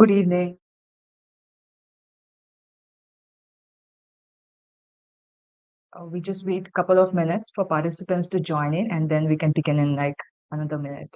Good evening. We just wait a couple of minutes for participants to join in, and then we can begin in like another minute.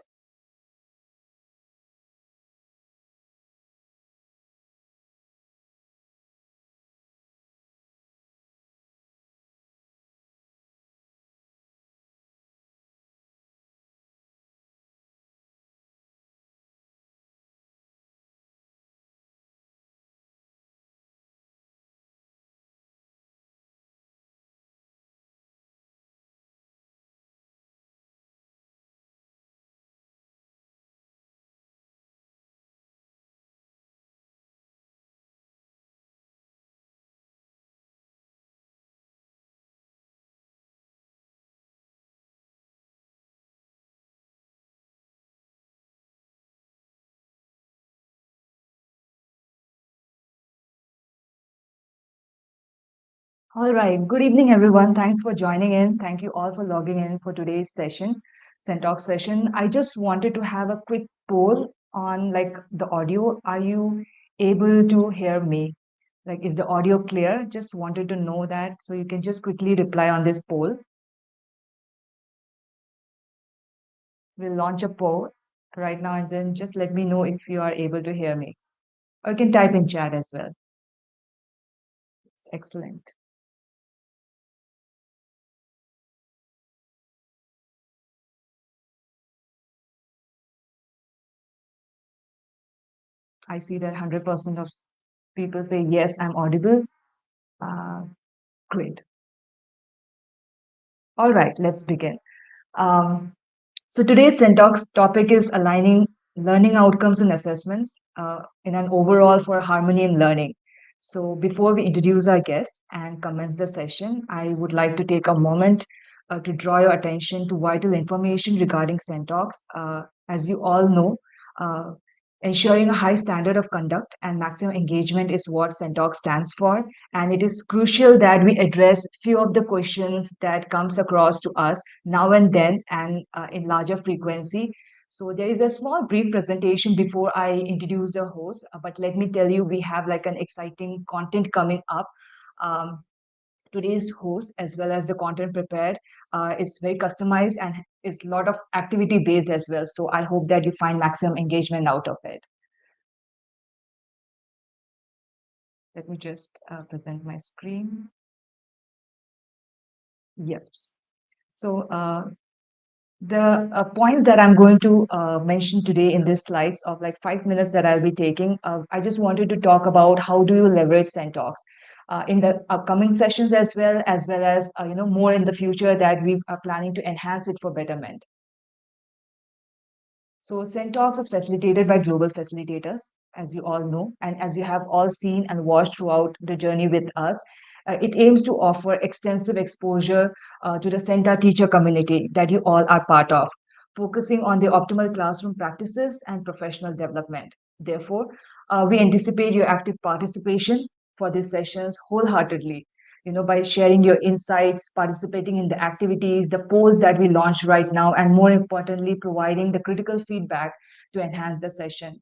All right. Good evening, everyone. Thanks for joining in. Thank you all for logging in for today's session, Centox session. I just wanted to have a quick poll on like the audio. Are you able to hear me? Like, is the audio clear? Just wanted to know that. So you can just quickly reply on this poll. We'll launch a poll right now and then just let me know if you are able to hear me. Or you can type in chat as well. It's excellent. I see that 100% of people say, yes, I'm audible. Uh, Great. All right, let's begin. Um, so today's Syntax topic is aligning learning outcomes and assessments in an overall for harmony in learning. So before we introduce our guest and commence the session, I would like to take a moment to draw your attention to vital information regarding Syntax. As you all know, uh, ensuring a high standard of conduct and maximum engagement is what Syntax stands for. And it is crucial that we address few of the questions that comes across to us now and then and in larger frequency. So there is a small brief presentation before I introduce the host, but let me tell you, we have like an exciting content coming up. Um, Today's host as well as the content prepared is very customized and is a lot of activity based as well. So I hope that you find maximum engagement out of it. Let me just present my screen. Yep. So the points that I'm going to mention today in these slides of like 5 minutes that I'll be taking, I just wanted to talk about how do you leverage Centox in the upcoming sessions as well as more in the future that we are planning to enhance it for betterment. So Centox is facilitated by global facilitators, as you all know, and as you have all seen and watched throughout the journey with us. It aims to offer extensive exposure to the Centa teacher community that you all are part of, focusing on the optimal classroom practices and professional development. Therefore, we anticipate your active participation for these sessions wholeheartedly, by sharing your insights, participating in the activities, the polls that we launch right now, and more importantly, providing the critical feedback to enhance the session.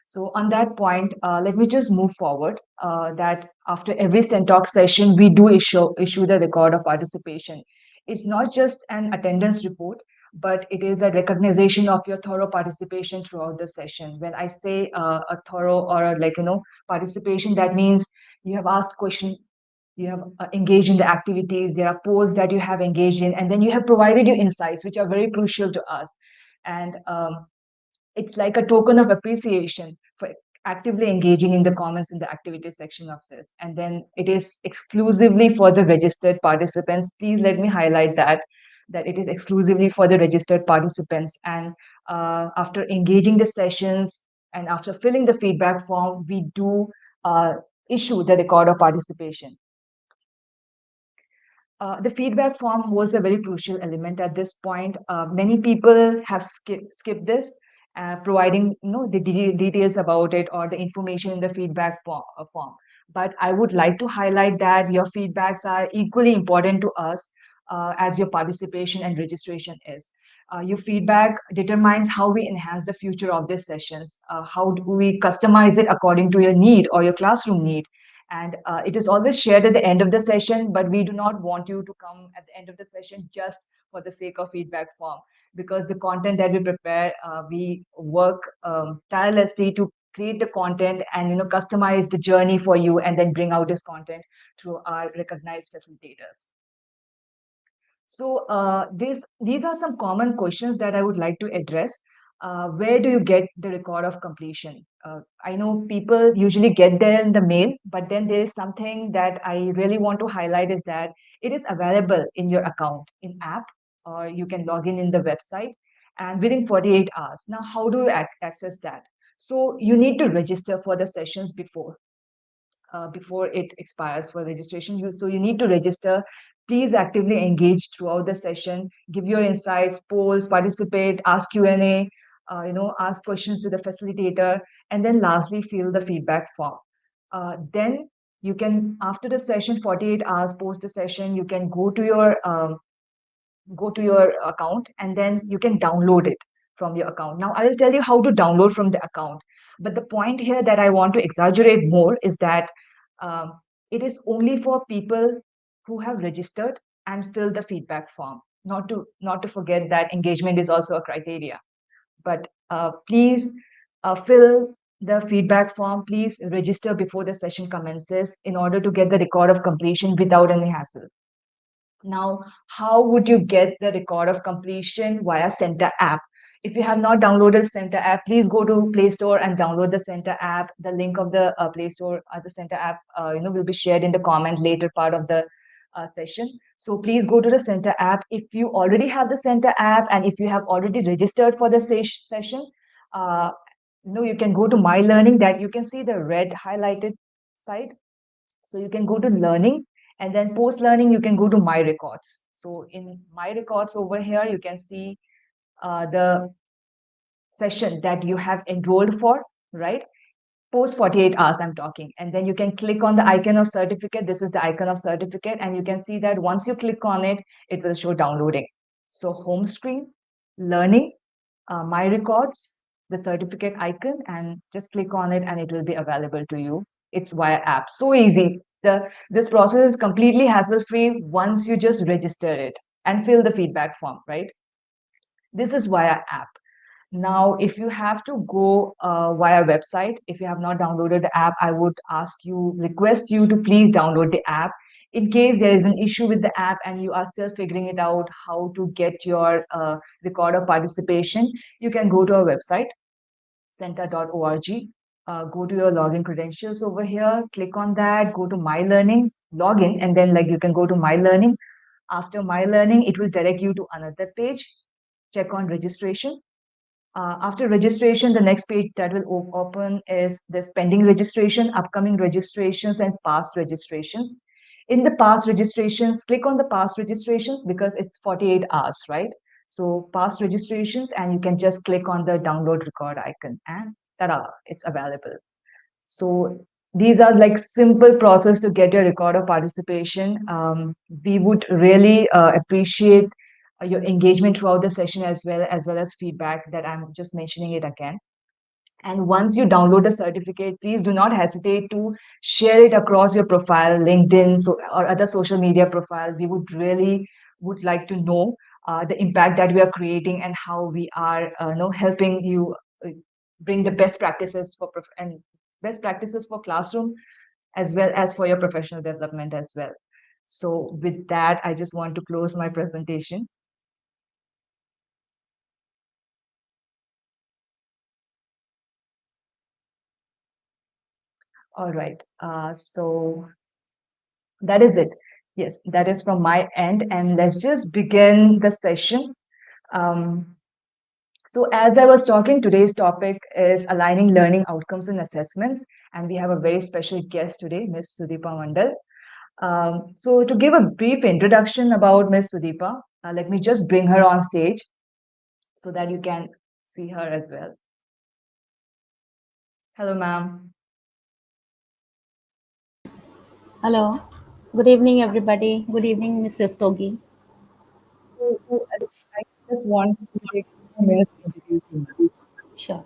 So on that point, let me just move forward that after every Centox session, we do issue the record of participation. It's not just an attendance report, but it is a recognition of your thorough participation throughout the session. When I say a thorough or participation, that means you have asked questions, you have engaged in the activities, there are polls that you have engaged in, and then you have provided your insights, which are very crucial to us. And it's like a token of appreciation for actively engaging in the comments in the activities section of this. And then it is exclusively for the registered participants. Please let me highlight that it is exclusively for the registered participants. And after engaging the sessions and after filling the feedback form, we do issue the record of participation. The feedback form holds a very crucial element at this point. Many people have skipped this, providing the details about it or the information in the feedback form. But I would like to highlight that your feedbacks are equally important to us as your participation and registration is. Your feedback determines how we enhance the future of these sessions. How do we customize it according to your need or your classroom need? And it is always shared at the end of the session, but we do not want you to come at the end of the session just for the sake of feedback form, because the content that we prepare, we work tirelessly to create the content and customize the journey for you, and then bring out this content through our recognized facilitators. So these are some common questions that I would like to address. Where do you get the record of completion? I know people usually get there in the mail, but then there is something that I really want to highlight is that it is available in your account in app, or you can log in the website, and within 48 hours. Now, how do you access that? So you need to register for the sessions before it expires for registration. So you need to register. Please actively engage throughout the session. Give your insights, polls, participate, ask Q&A, ask questions to the facilitator, and then lastly, fill the feedback form. Then you can, after the session, 48 hours post the session, you can go to your account, and then you can download it from your account. Now, I will tell you how to download from the account. But the point here that I want to exaggerate more is that um, it is only for people who have registered and filled the feedback form. Not to forget that engagement is also a criteria. But please fill the feedback form. Please register before the session commences in order to get the record of completion without any hassle. Now, how would you get the record of completion via Center app? If you have not downloaded Center app, please go to Play Store and download the Center app. The link of the Play Store, the Center app, will be shared in the comment later part of the session. So please go to the Center app. If you already have the Center app and if you have already registered for the session, uh, you can go to My Learning. That you can see the red highlighted side. So you can go to Learning, and then post learning, you can go to My Records. So in My Records over here, you can see the session that you have enrolled for, right? Post 48 hours, I'm talking. And then you can click on the icon of certificate. This is the icon of certificate. And you can see that once you click on it, it will show downloading. So home screen, learning, My Records, the certificate icon, and just click on it and it will be available to you. It's via app. So easy. This process is completely hassle-free once you just register it and fill the feedback form, right? This is via app. Now, if you have to go via website, if you have not downloaded the app, I would request you to please download the app. In case there is an issue with the app and you are still figuring it out how to get your record of participation, you can go to our website, center.org. Go to your login credentials over here, click on that, go to My Learning, login, and then you can go to My Learning. After My Learning, it will direct you to another page. Check on registration. After registration, the next page that will open is this pending registration, upcoming registrations, and past registrations. In the past registrations, click on the past registrations because it's 48 hours, right? So past registrations, and you can just click on the download record icon, and ta-da, it's available. So these are simple process to get your record of participation. We would really appreciate your engagement throughout the session, as well as feedback that I'm just mentioning it again. And once you download the certificate, please do not hesitate to share it across your profile, LinkedIn, or other social media profile. We would like to know the impact that we are creating and how we are helping you bring the best practices and best practices for classroom as well as for your professional development as well. So with that, I just want to close my presentation. All right. So that is it. Yes, that is from my end. And let's just begin the session. Um, so as I was talking, today's topic is aligning learning outcomes and assessments. And we have a very special guest today, Ms. Sudipa Mondal. So to give a brief introduction about Ms. Sudipa, let me just bring her on stage so that you can see her as well. Hello, ma'am. Hello. Good evening, everybody. Good evening, Mr. Stogi. just want to take 2 minutes to introduce you. Sure.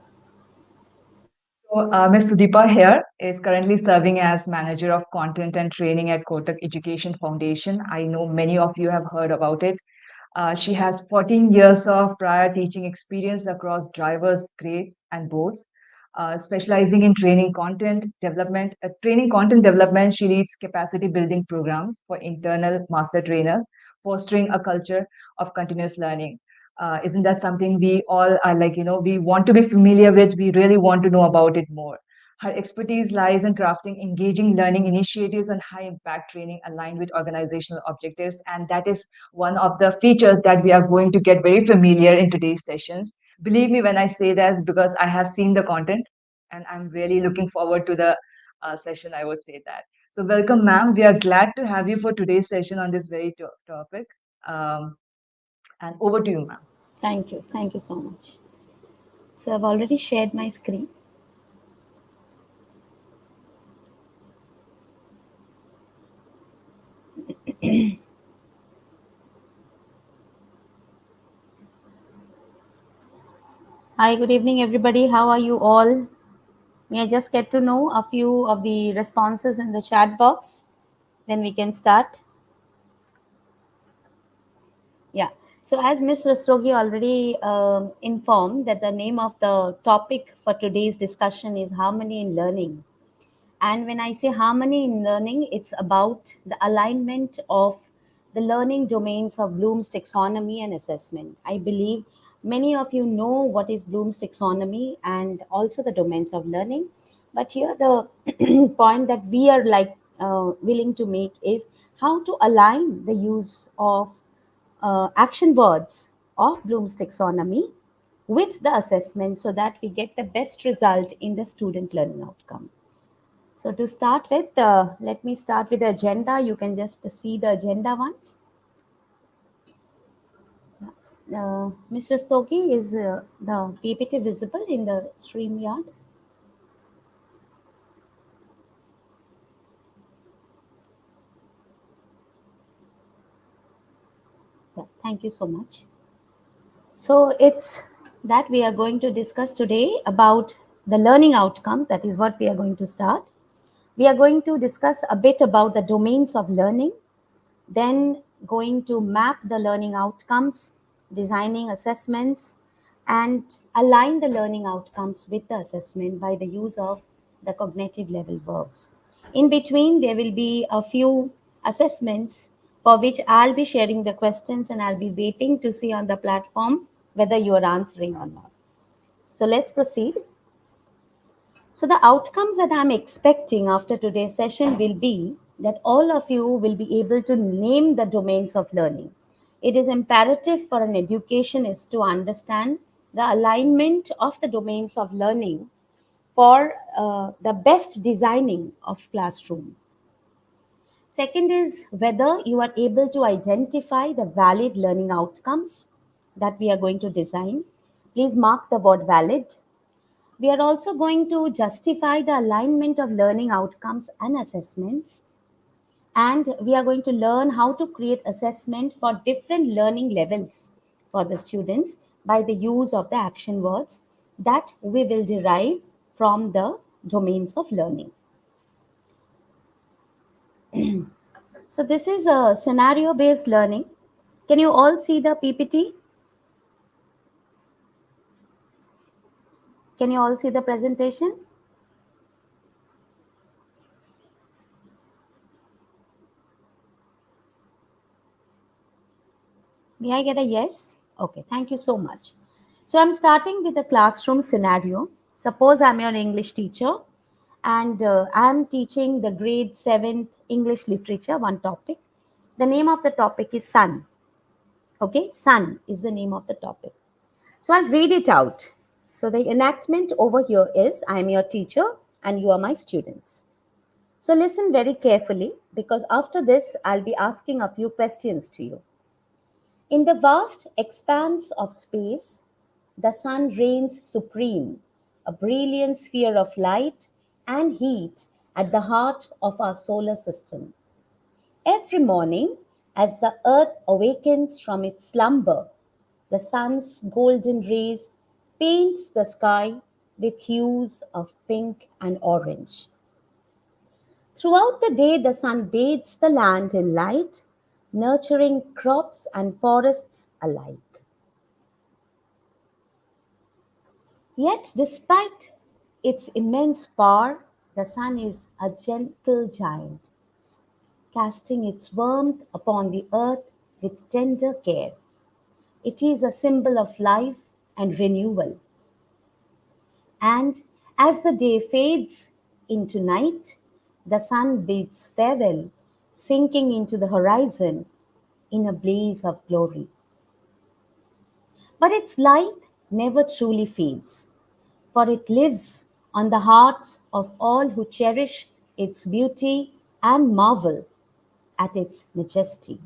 So, Ms. Sudipa here is currently serving as Manager of Content and Training at Kotak Education Foundation. I know many of you have heard about it. She has 14 years of prior teaching experience across drivers, grades, and boards. Specializing in training content development. Training content development, she leads capacity building programs for internal master trainers, fostering a culture of continuous learning. Isn't that something we all are like, we want to be familiar with? We really want to know about it more. Her expertise lies in crafting engaging learning initiatives and high impact training aligned with organizational objectives. And that is one of the features that we are going to get very familiar in today's sessions. Believe me when I say that because I have seen the content and I'm really looking forward to the session, I would say that. So, welcome, ma'am. We are glad to have you for today's session on this very topic. Um, and over to you, ma'am. Thank you. Thank you so much. So I've already shared my screen. Hi, good evening, everybody. How are you all? May I just get to know a few of the responses in the chat box? Then we can start. Yeah. So as Ms. Rastogi already informed that the name of the topic for today's discussion is harmony in learning. And when I say harmony in learning, it's about the alignment of the learning domains of Bloom's taxonomy and assessment. I believe many of you know what is Bloom's taxonomy and also the domains of learning. But here, the point that we are willing to make is how to align the use of action words of Bloom's taxonomy with the assessment so that we get the best result in the student learning outcome. So to start with, let me start with the agenda. You can just see the agenda once. Mr. Stogi, is the PPT visible in the StreamYard? Yeah, thank you so much. So it's that we are going to discuss today about the learning outcomes. That is what we are going to start. We are going to discuss a bit about the domains of learning, then going to map the learning outcomes, designing assessments, and align the learning outcomes with the assessment by the use of the cognitive level verbs. In between, there will be a few assessments for which I'll be sharing the questions and I'll be waiting to see on the platform whether you are answering or not. So let's proceed. So, the outcomes that I'm expecting after today's session will be that all of you will be able to name the domains of learning. It is imperative for an educationist to understand the alignment of the domains of learning for the best designing of classroom. Second is whether you are able to identify the valid learning outcomes that we are going to design. Please mark the word valid. We are also going to justify the alignment of learning outcomes and assessments. And we are going to learn how to create assessment for different learning levels for the students by the use of the action words that we will derive from the domains of learning. So, this is a scenario based learning. Can you all see the PPT? Can you all see the presentation? May I get a yes? Okay, thank you so much. So I'm starting with a classroom scenario. Suppose I'm your English teacher and I'm teaching the grade 7 English literature, one topic. The name of the topic is sun. Okay, sun is the name of the topic. So I'll read it out. So the enactment over here is I am your teacher and you are my students. So listen very carefully because after this, I'll be asking a few questions to you. In the vast expanse of space, the sun reigns supreme, a brilliant sphere of light and heat at the heart of our solar system. Every morning, as the earth awakens from its slumber, The sun's golden rays paints the sky with hues of pink and orange. Throughout the day, the sun bathes the land in light, nurturing crops and forests alike. Yet, despite its immense power, the sun is a gentle giant, casting its warmth upon the earth with tender care. It is a symbol of life and renewal. And as the day fades into night, the sun bids farewell, sinking into the horizon in a blaze of glory. But its light never truly fades, for it lives on the hearts of all who cherish its beauty and marvel at its majesty.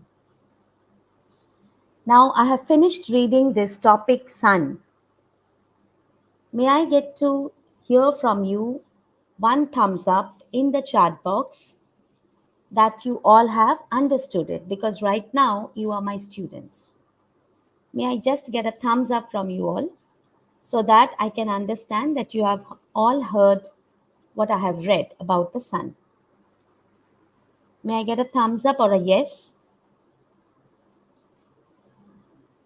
Now I have finished reading this topic, sun. May I get to hear from you one thumbs up in the chat box that you all have understood it, because right now you are my students. May I just get a thumbs up from you all so that I can understand that you have all heard what I have read about the sun. May I get a thumbs up or a yes?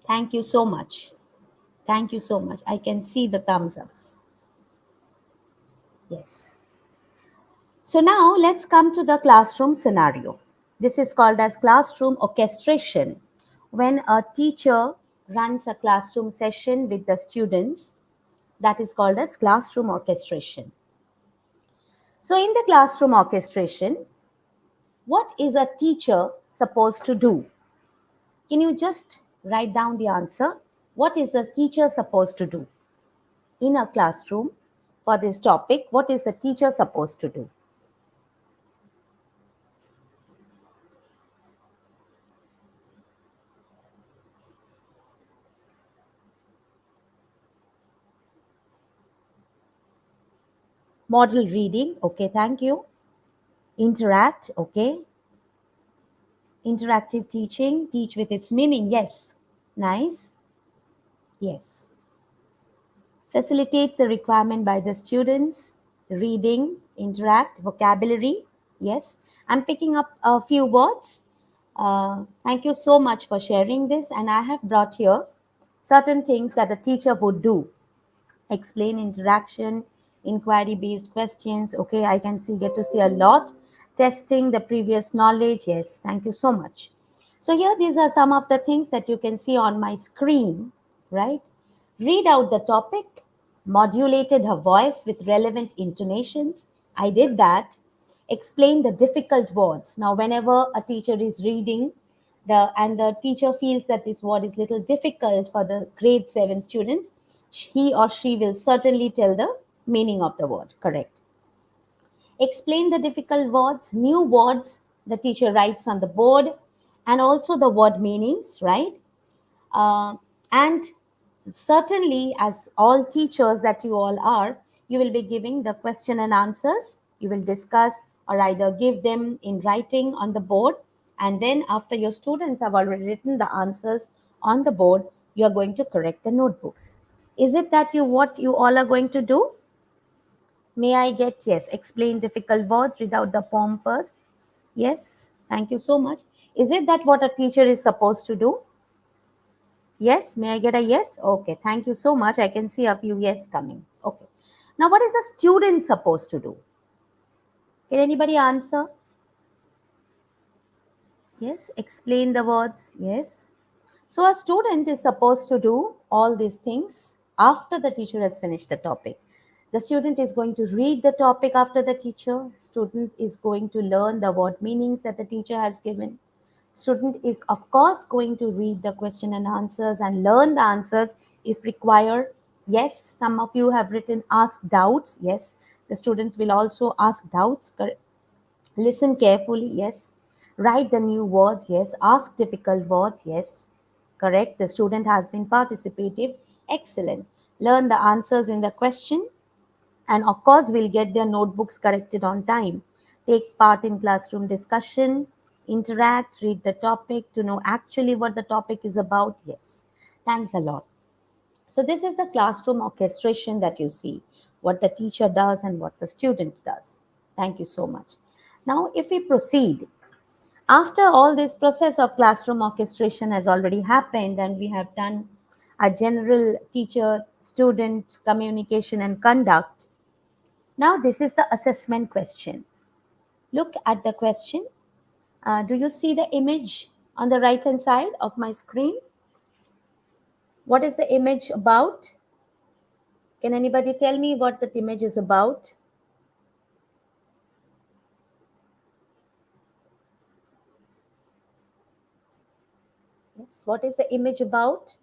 Thank you so much. Thank you so much. I can see the thumbs ups. Yes. So now let's come to the classroom scenario. This is called as classroom orchestration. When a teacher runs a classroom session with the students, that is called as classroom orchestration. So in the classroom orchestration, what is a teacher supposed to do? Can you just write down the answer? What is the teacher supposed to do in a classroom for this topic? What is the teacher supposed to do? Model reading, okay, thank you. Interact, okay. Interactive teaching, teach with its meaning, yes. Nice, yes. Facilitates the requirement by the students, reading, interact, vocabulary, yes. I'm picking up a few words. Thank you so much for sharing this, and I have brought here certain things that a teacher would do. Explain interaction, inquiry based questions, okay, I can see, get to see a lot. Testing the previous knowledge, yes, thank you so much. So here these are some of the things that you can see on my screen, right? Read out the topic, modulated her voice with relevant intonations, I did that. Explain the difficult words. Now whenever a teacher is reading the teacher feels that this word is little difficult for the grade 7 students, he or she will certainly tell the meaning of the word, correct? Explain the difficult words, new words the teacher writes on the board, and also the word meanings, right? And certainly, as all teachers that you all are, you will be giving the question and answers. You will discuss or either give them in writing on the board. And then, after your students have already written the answers on the board, you are going to correct the notebooks. Is it that you what you all are going to do? May I get yes? Explain difficult words. Read out the poem first. Yes. Thank you so much. Is it that what a teacher is supposed to do? Yes, may I get a yes? Okay, thank you so much. I can see a few yes coming. Okay. Now, what is a student supposed to do? Can anybody answer? Yes, explain the words. Yes. So, a student is supposed to do all these things after the teacher has finished the topic. The student is going to read the topic after the teacher. Student is going to learn the word meanings that the teacher has given. Student is of course going to read the question and answers and learn the answers if required. Yes, some of you have written ask doubts. Yes, the students will also ask doubts. Listen carefully. Yes, write the new words. Yes, ask difficult words. Yes, correct. The student has been participative. Excellent. Learn the answers in the question, and of course will get their notebooks corrected on time. Take part in classroom discussion, interact, read the topic to know actually what the topic is about. Yes, Thanks a lot. So this is the classroom orchestration that you see, what the teacher does and what the student does. Thank you so much. Now, if we proceed, after all this process of classroom orchestration has already happened and we have done a general teacher student communication and conduct, now this is the assessment question. Look at the question. Do you see the image on the right hand side of my screen? What is the image about? Can anybody tell me what that image is about? Yes, what is the image about?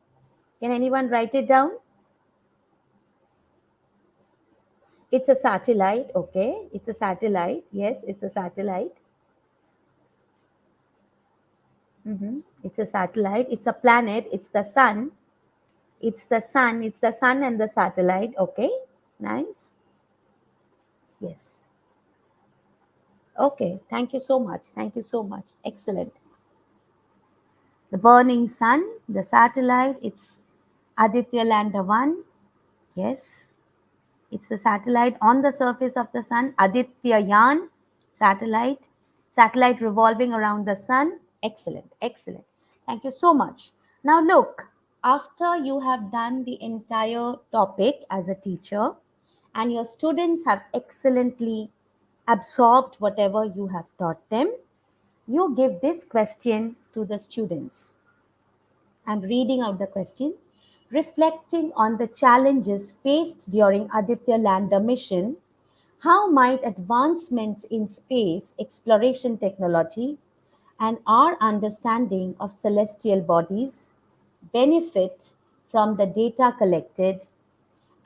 Can anyone write it down? It's a satellite, okay. It's a satellite. Yes, it's a satellite. It's a satellite. It's a planet. It's the sun. It's the sun. It's the sun and the satellite. Okay, nice. Yes. Okay, thank you so much. Thank you so much. Excellent. The burning sun, the satellite, it's Aditya Lander 1. Yes, it's the satellite on the surface of the sun. Aditya Yan, satellite, satellite revolving around the sun. Excellent, excellent. Thank you so much. Now, look, after you have done the entire topic as a teacher and your students have excellently absorbed whatever you have taught them, you give this question to the students. I'm reading out the question. Reflecting on the challenges faced during Aditya lander mission, how might advancements in space exploration technology and our understanding of celestial bodies benefit from the data collected,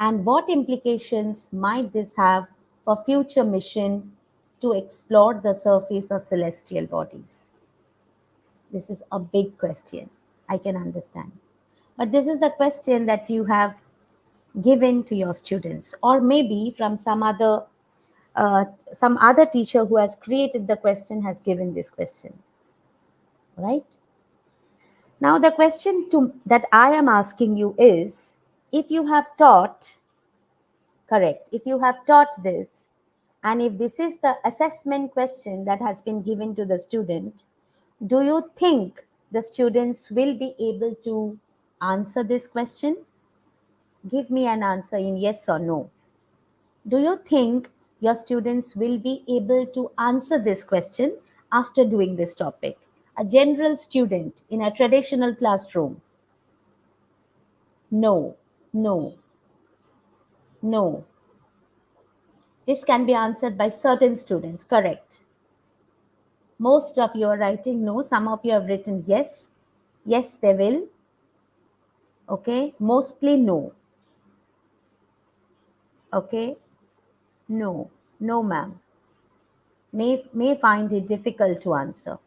and what implications might this have for future mission to explore the surface of celestial bodies? This is a big question. I can understand. But this is the question that you have given to your students, or maybe from uh, some other teacher who has created the question has given this question, right? Now the question that I am asking you is, if you have taught, correct, if you have taught this, and if this is the assessment question that has been given to the student, do you think the students will be able to answer this question? Give me an answer in yes or no. Do you think your students will be able to answer this question after doing this topic? A general student in a traditional classroom? No, no, no. This can be answered by certain students, correct. Most of you are writing no, some of you have written yes. Yes, they will. Okay, mostly no. Okay, no, no, ma'am. May find it difficult to answer.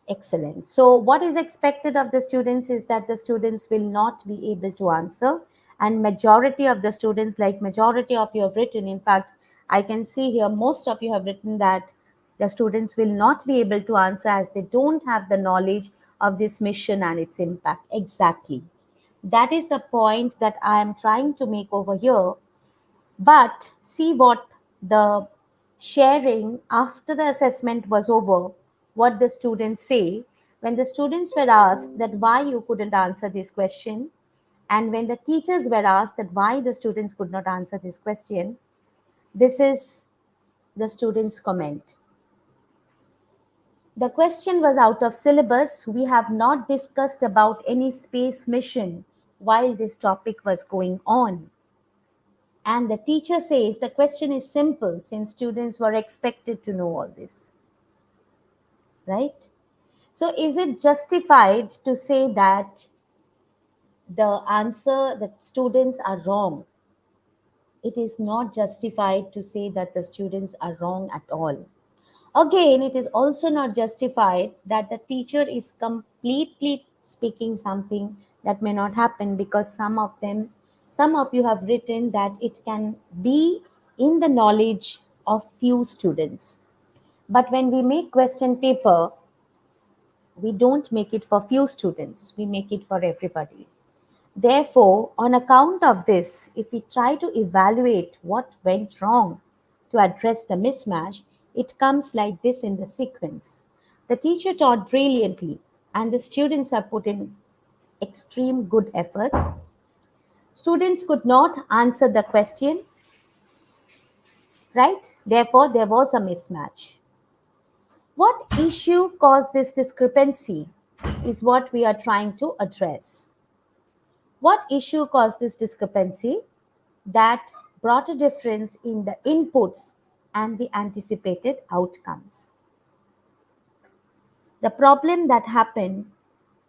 Excellent. So what is expected of the students is that the students will not be able to answer, and majority of the students, like majority of you have written, in fact, I can see here most of you have written that the students will not be able to answer as they don't have the knowledge of this mission and its impact. Exactly. That is the point that I am trying to make over here. But see what the sharing after the assessment was over, what the students say. When the students were asked that why you couldn't answer this question, and when the teachers were asked that why the students could not answer this question, this is the students' comment. The question was out of syllabus. We have not discussed about any space mission while this topic was going on. And the teacher says the question is simple since students were expected to know all this. Right? So, is it justified to say that the answer that students are wrong? It is not justified to say that the students are wrong at all. Again, it is also not justified that the teacher is completely speaking something that may not happen, because some of you have written that it can be in the knowledge of few students. But when we make question paper, We don't make it for few students, we make it for everybody. Therefore, on account of this, if we try to evaluate what went wrong to address the mismatch, it comes like this in the sequence. The teacher taught brilliantly, and the students have put in extreme good efforts. Students could not answer the question, right? Therefore, there was a mismatch. What issue caused this discrepancy is what we are trying to address. What issue caused this discrepancy that brought a difference in the inputs and the anticipated outcomes? The problem that happened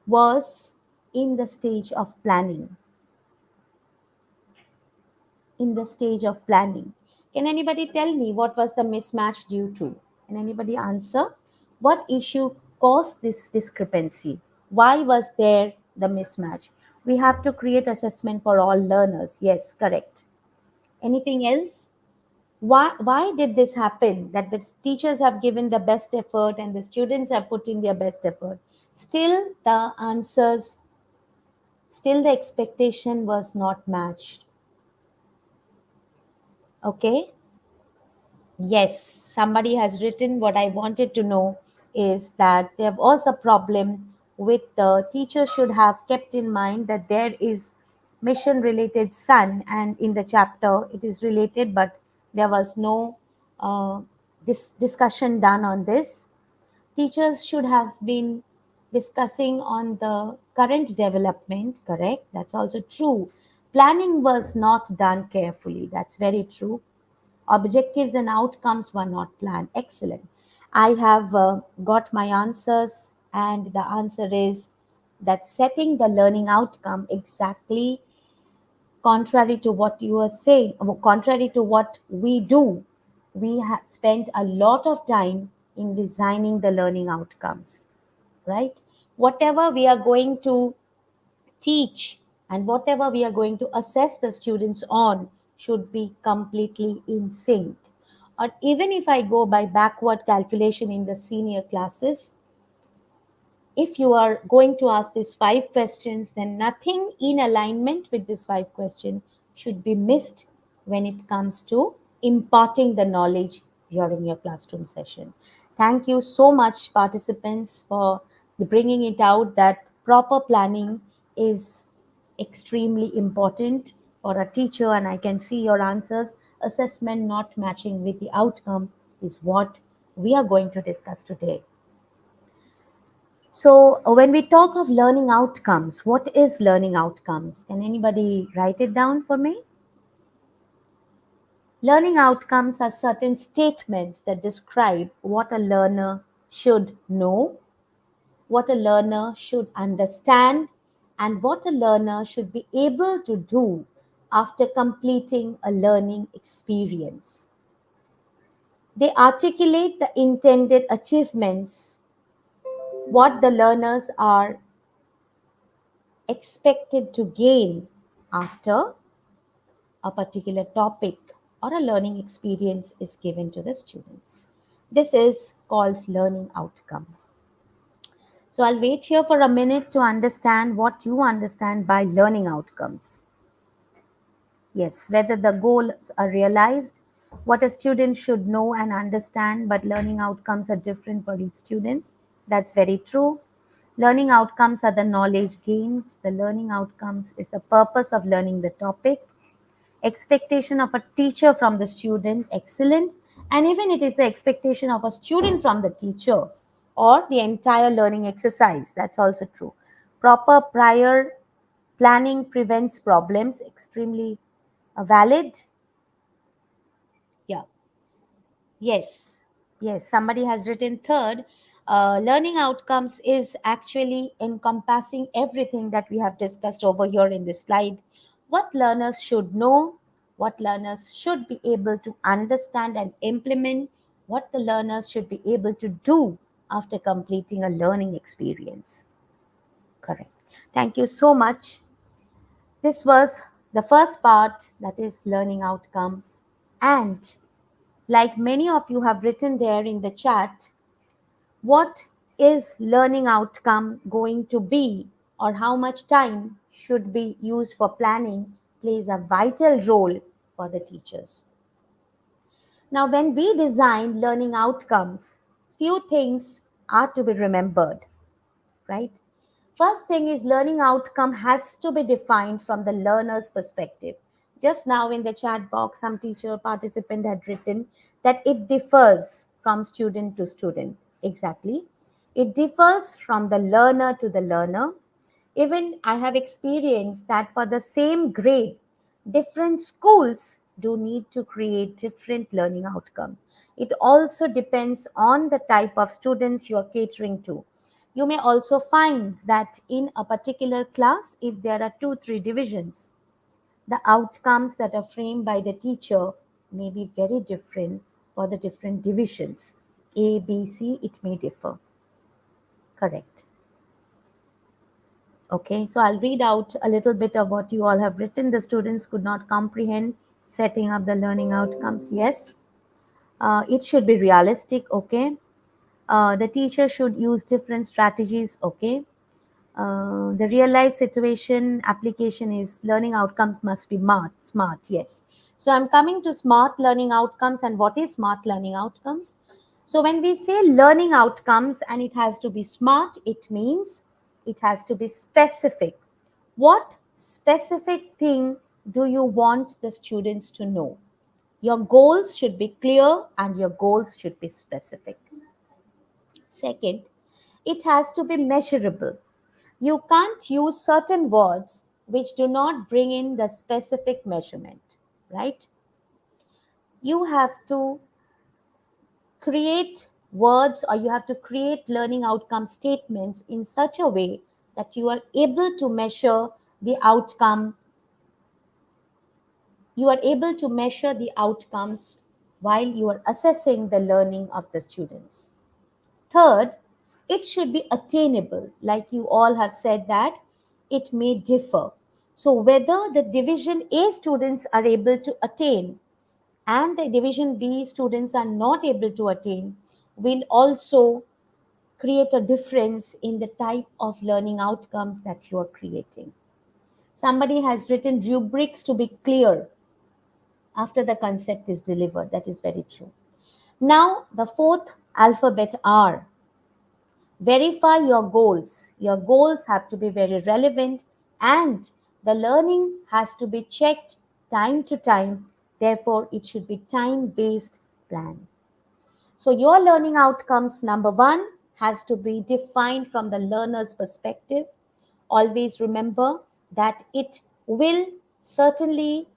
was in the stage of planning. In the stage of planning. Can anybody tell me what was the mismatch due to? Can anybody answer? What issue caused this discrepancy? Why was there the mismatch? We have to create assessment for all learners. Yes, correct. Anything else? Why did this happen? That the teachers have given the best effort and the students have put in their best effort. Still, the answers, still the expectation was not matched. Okay. Yes, somebody has written. What I wanted to know is that there was a problem with the teacher should have kept in mind that there is mission related sun, and in the chapter it is related, but there was no uh, discussion done on this. Teachers should have been discussing on the current development, correct? That's also true. Planning was not done carefully. That's very true. Objectives and outcomes were not planned. Excellent. I have got my answers, and the answer is that setting the learning outcome exactly contrary to what you are saying, contrary to what we do. We have spent a lot of time in designing the learning outcomes, right? Whatever we are going to teach and whatever we are going to assess the students on should be completely in sync. Or even if I go by backward calculation in the senior classes, if you are going to ask these 5 questions, then nothing in alignment with these 5 questions should be missed when it comes to imparting the knowledge during your classroom session. Thank you so much, participants, for bringing it out that proper planning is extremely important for a teacher, and I can see your answers. Assessment not matching with the outcome is what we are going to discuss today. So, when we talk of learning outcomes, what is learning outcomes? Can anybody write it down for me? Learning outcomes are certain statements that describe what a learner should know, what a learner should understand, and what a learner should be able to do after completing a learning experience. They articulate the intended achievements, what the learners are expected to gain after a particular topic or a learning experience is given to the students. This is called learning outcome. So I'll wait here for a minute to understand what you understand by learning outcomes. Yes, whether the goals are realized, what a student should know and understand, but learning outcomes are different for each student. That's very true. Learning outcomes are the knowledge gained. The learning outcomes is the purpose of learning the topic. Expectation of a teacher from the student, excellent. And even it is the expectation of a student from the teacher or the entire learning exercise. That's also true. Proper prior planning prevents problems, extremely valid. Yeah. Yes, yes, somebody has written third. Learning outcomes is actually encompassing everything that we have discussed over here in this slide. What learners should know, what learners should be able to understand and implement, what the learners should be able to do after completing a learning experience. Correct. Thank you so much. This was the first part, that is learning outcomes. And like many of you have written there in the chat, what is learning outcome going to be, or how much time should be used for planning, plays a vital role for the teachers. Now, when we design learning outcomes, few things are to be remembered, right? First thing is learning outcome has to be defined from the learner's perspective. Just now in the chat box, some teacher participant had written that it differs from student to student. Exactly. It differs from the learner to the learner. Even I have experienced that for the same grade, different schools do need to create different learning outcome. It also depends on the type of students you are catering to. You may also find that in a particular class, if there are 2, 3 divisions, the outcomes that are framed by the teacher may be very different for the different divisions. A, B, C, it may differ. Correct. Okay, so I'll read out a little bit of what you all have written. The students could not comprehend setting up the learning outcomes. Yes, it should be realistic. Okay, the teacher should use different strategies. Okay, the real life situation application is learning outcomes must be smart. Yes. So I'm coming to smart learning outcomes, and what is smart learning outcomes? So when we say learning outcomes and it has to be smart, it means it has to be specific. What specific thing do you want the students to know? Your goals should be clear and your goals should be specific. Second, it has to be measurable. You can't use certain words which do not bring in the specific measurement, right? You have to create words, or you have to create learning outcome statements in such a way that you are able to measure the outcome. You are able to measure the outcomes while you are assessing the learning of the students. Third, it should be attainable. Like you all have said that it may differ. So whether the division A students are able to attain and the division B students are not able to attain will also create a difference in the type of learning outcomes that you are creating. Somebody has written rubrics to be clear after the concept is delivered. That is very true. Now, the fourth alphabet R. Verify your goals. Your goals have to be very relevant and the learning has to be checked time to time. Therefore, it should be time-based plan. So your learning outcomes, number one, has to be defined from the learner's perspective. Always remember that it will certainly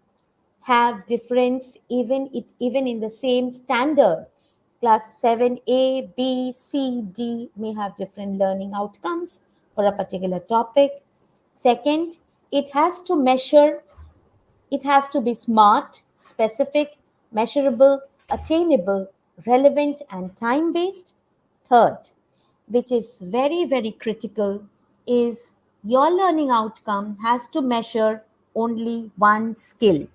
have difference even in the same standard. Class 7A, B, C, D may have different learning outcomes for a particular topic. Second, it has to measure, it has to be smart, specific, measurable, attainable, relevant, and time based. Third, which is very, very critical, is your learning outcome has to measure only one skill.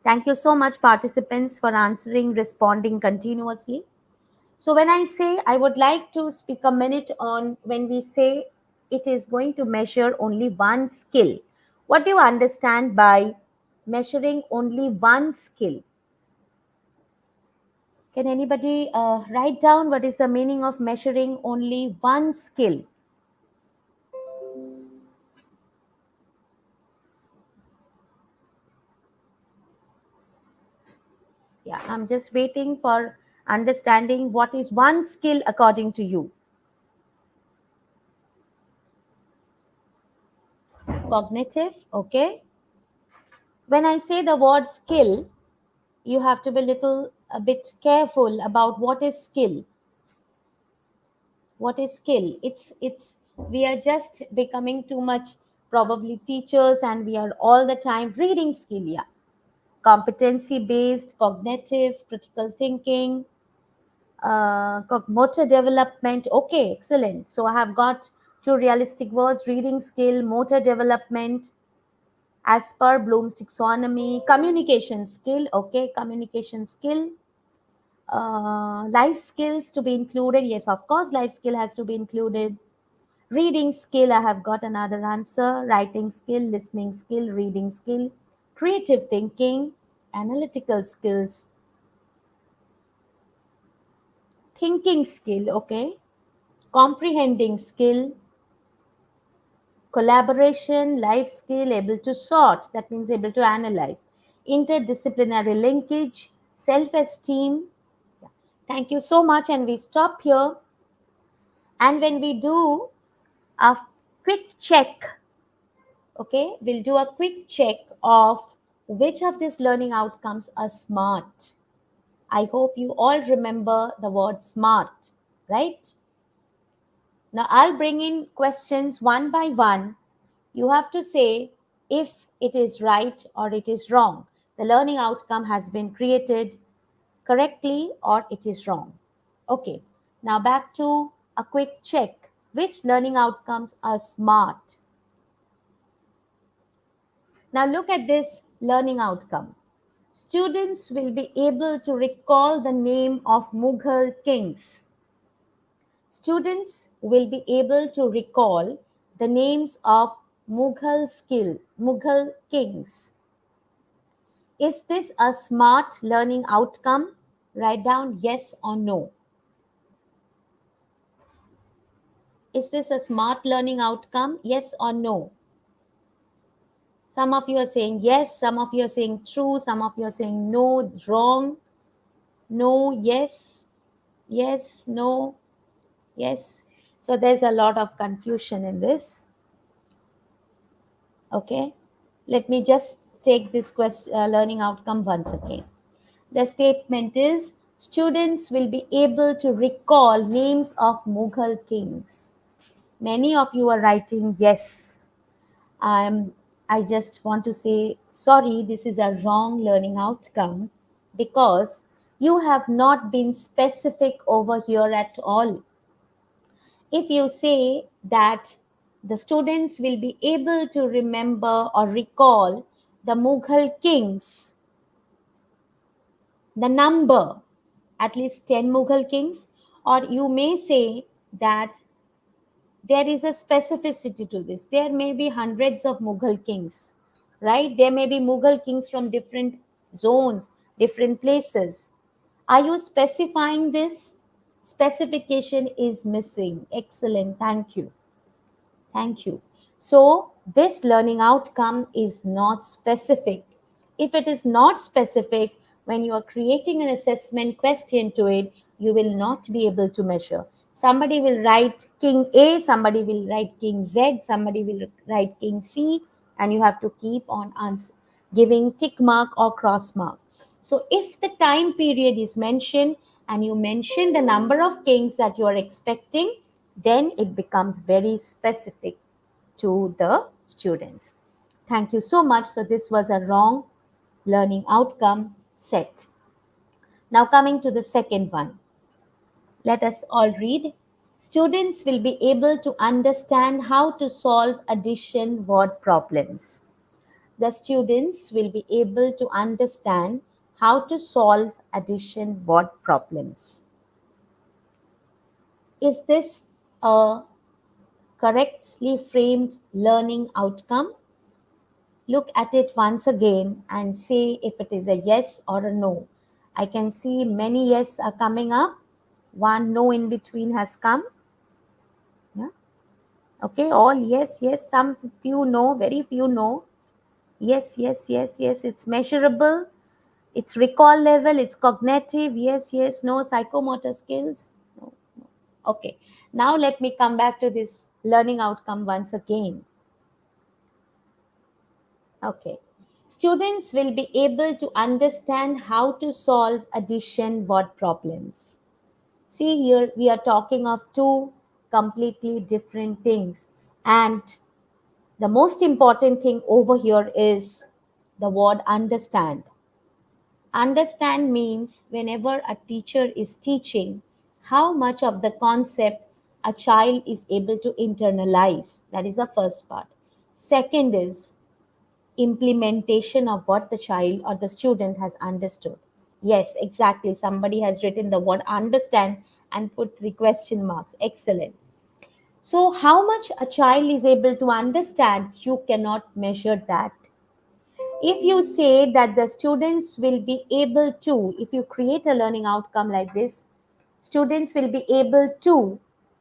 Thank you so much, participants, for answering, responding continuously. So, when I say I would like to speak a minute on when we say it is going to measure only one skill, what do you understand by measuring only one skill? Can anybody write down what is the meaning of measuring only one skill? Yeah, I'm just waiting for understanding what is one skill according to you. Cognitive, okay. When I say the word skill, you have to be a bit careful about what is skill. What is skill? It's we are just becoming too much probably teachers and we are all the time reading skill. Yeah, competency based, cognitive, critical thinking, motor development. Okay, excellent. So I have got two realistic words: reading skill, motor development. As per Bloom's taxonomy, communication skill. Okay, communication skill. Life skills to be included. Yes, of course, life skill has to be included. Reading skill, I have got another answer. Writing skill, listening skill, reading skill, creative thinking, analytical skills, thinking skill, okay, comprehending skill, collaboration, life skill, able to sort, that means able to analyze, interdisciplinary linkage, self esteem. Thank you so much. And we stop here. And when we do a quick check, okay, we'll do a quick check of which of these learning outcomes are smart. I hope you all remember the word smart, right? Now I'll bring in questions one by one. You have to say if it is right or it is wrong. The learning outcome has been created correctly or it is wrong. Okay, now back to a quick check. Which learning outcomes are smart? Now look at this learning outcome. Students will be able to recall the name of Mughal kings. Students will be able to recall the names of Mughal kings. Is this a smart learning outcome? Write down yes or no. Is this a smart learning outcome? Yes or no? Some of you are saying yes, some of you are saying true, some of you are saying no, wrong, no, yes, yes, no, yes. So there's a lot of confusion in this. Okay, let me just take this learning outcome once again. The statement is students will be able to recall names of Mughal kings. Many of you are writing yes. I just want to say sorry, this is a wrong learning outcome because you have not been specific over here at all. If you say that the students will be able to remember or recall the Mughal kings, the number, at least 10 Mughal kings, or you may say that there is a specificity to this. There may be hundreds of Mughal kings, right? There may be Mughal kings from different zones, different places. Are you specifying this? Specification is missing. Excellent. Thank you. Thank you. So, this learning outcome is not specific. If it is not specific, when you are creating an assessment question to it, you will not be able to measure. Somebody will write King A, somebody will write King Z, somebody will write King C, and you have to keep on giving tick mark or cross mark. So, if the time period is mentioned and you mention the number of kings that you are expecting, then it becomes very specific to the students. Thank you so much. So this was a wrong learning outcome set. Now coming to the second one. Let us all read. Students will be able to understand how to solve addition word problems. The students will be able to understand how to solve addition word problems. Is this a correctly framed learning outcome? Look at it once again and say if it is a yes or a no. I can see many yes are coming up. One no in between has come. Yeah. Okay, all yes, yes, some few no, very few no. Yes, yes, yes, yes, it's measurable. It's recall level, it's cognitive. Yes, yes, no, psychomotor skills. No, no. Okay, now let me come back to this learning outcome once again. Okay. Students will be able to understand how to solve addition word problems. See here, we are talking of two completely different things. And the most important thing over here is the word understand. Understand means whenever a teacher is teaching, how much of the concept a child is able to internalize. That is the first part. Second is implementation of what the child or the student has understood. Yes, exactly. Somebody has written the word understand and put three question marks. Excellent. So, how much a child is able to understand, you cannot measure that. If you say that the students will be able to, if you create a learning outcome like this, students will be able to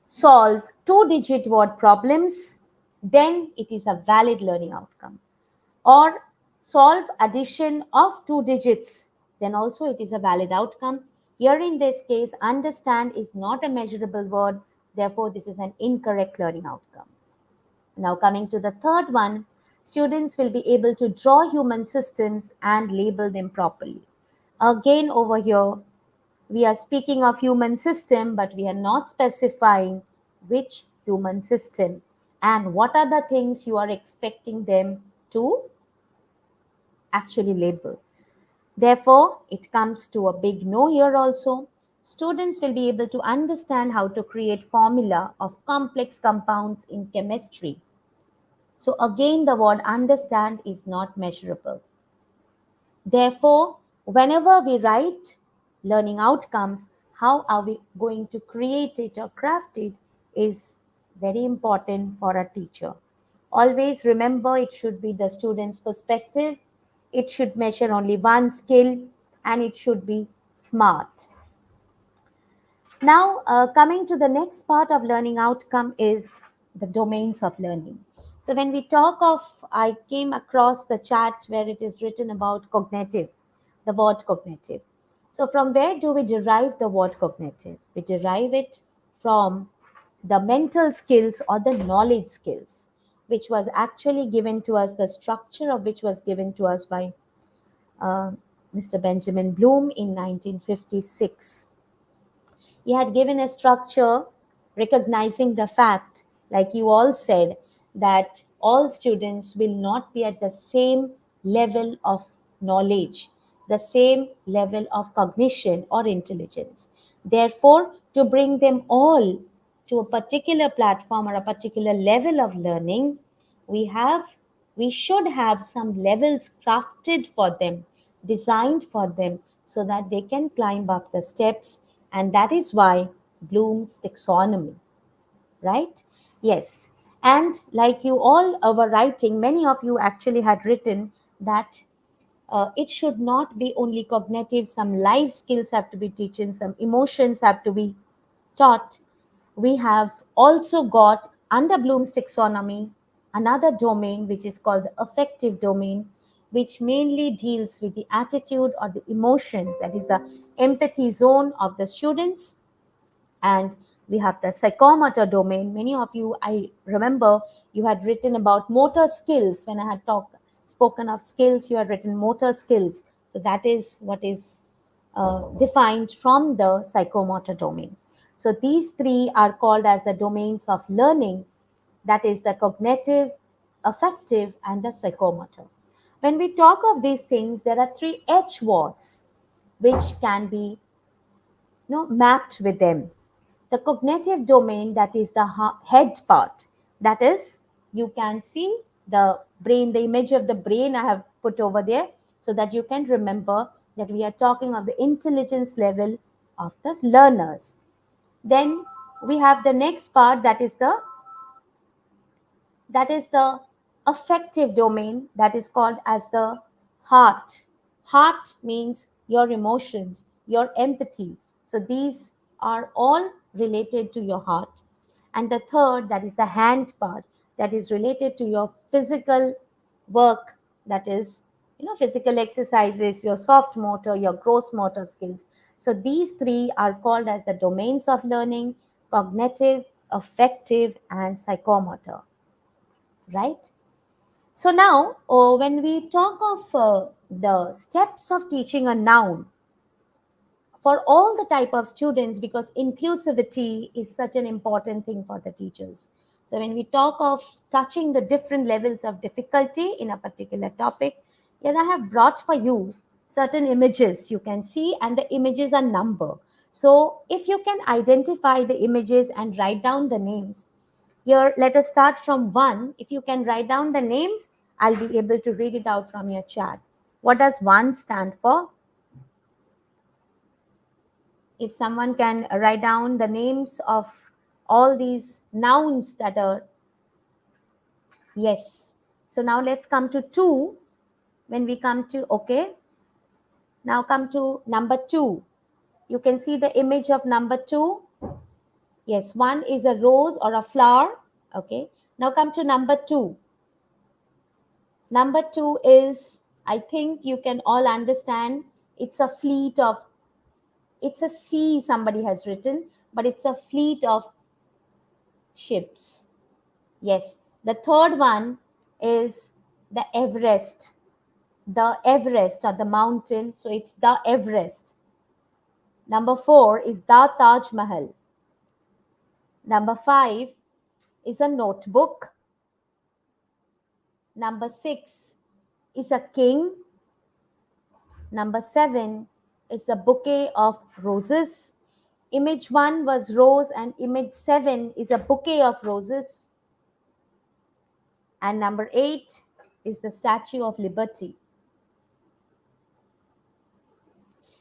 solve two-digit word problems, then it is a valid learning outcome. Or solve addition of two digits, then also it is a valid outcome. Here in this case, understand is not a measurable word, therefore this is an incorrect learning outcome. Now coming to the third one, students will be able to draw human systems and label them properly. Again over here, we are speaking of human system, but we are not specifying which human system and what are the things you are expecting them to actually label. Therefore, it comes to a big no here also. Students will be able to understand how to create formula of complex compounds in chemistry. So again, the word understand is not measurable. Therefore, whenever we write learning outcomes, how are we going to create it or craft it is very important for a teacher. Always remember it should be the student's perspective, it should measure only one skill, and it should be smart. Now, coming to the next part of learning outcome is the domains of learning. So, when we talk of, I came across the chat where it is written about cognitive, the word cognitive. So, from where do we derive the word cognitive? We derive it from the mental skills or the knowledge skills, which was actually given to us, the structure of which was given to us by uh, Mr. Benjamin Blomm in 1956. He had given a structure recognizing the fact, like you all said, that all students will not be at the same level of knowledge, the same level of cognition or intelligence. Therefore, to bring them all to a particular platform or a particular level of learning, we have we should have some levels crafted for them, designed for them, so that they can climb up the steps. And that is why Bloom's taxonomy, right? Yes. And like you all were writing, many of you actually had written that it should not be only cognitive, some life skills have to be teaching, some emotions have to be taught. We have also got under Bloom's taxonomy another domain which is called the affective domain, which mainly deals with the attitude or the emotions, that is the empathy zone of the students. And we have the psychomotor domain. Many of you, I remember, you had written about motor skills. When I had spoken of skills, you had written motor skills. So that is what is defined from the psychomotor domain. So these three are called as the domains of learning, that is the cognitive, affective, and the psychomotor. When we talk of these things, there are three H words which can be mapped with them. The cognitive domain, that is the head part, that is, you can see the brain, the image of the brain I have put over there, so that you can remember that we are talking of the intelligence level of the learners. Then we have the next part, that is the affective domain, that is called as the heart. Heart means your emotions, your empathy. So these are all related to your heart. And the third, that is the hand part, that is related to your physical work, that is, physical exercises, your soft motor, your gross motor skills. So these three are called as the domains of learning: cognitive, affective, and psychomotor, right? So now, when we talk of the steps of teaching a noun for all the type of students, because inclusivity is such an important thing for the teachers. So when we talk of touching the different levels of difficulty in a particular topic, here I have brought for you certain images you can see, and the images are number. So if you can identify the images and write down the names, here, let us start from one. If you can write down the names, I'll be able to read it out from your chat. What does one stand for? If someone can write down the names of all these nouns that are, yes. So now let's come to 2. When we come to, okay, now come to number 2. You can see the image of number 2. Yes, one is a rose or a flower. Okay. Now come to number 2. Number 2 is, I think you can all understand, it's a fleet of, it's a sea somebody has written, but it's a fleet of ships. Yes. The third one is the Everest. The Everest or the mountain. So it's the Everest. Number 4 is the Taj Mahal. Number 5 is a notebook. Number 6 is a king. Number 7 is the bouquet of roses. Image 1 was rose and image 7 is a bouquet of roses. And number 8 is the Statue of Liberty.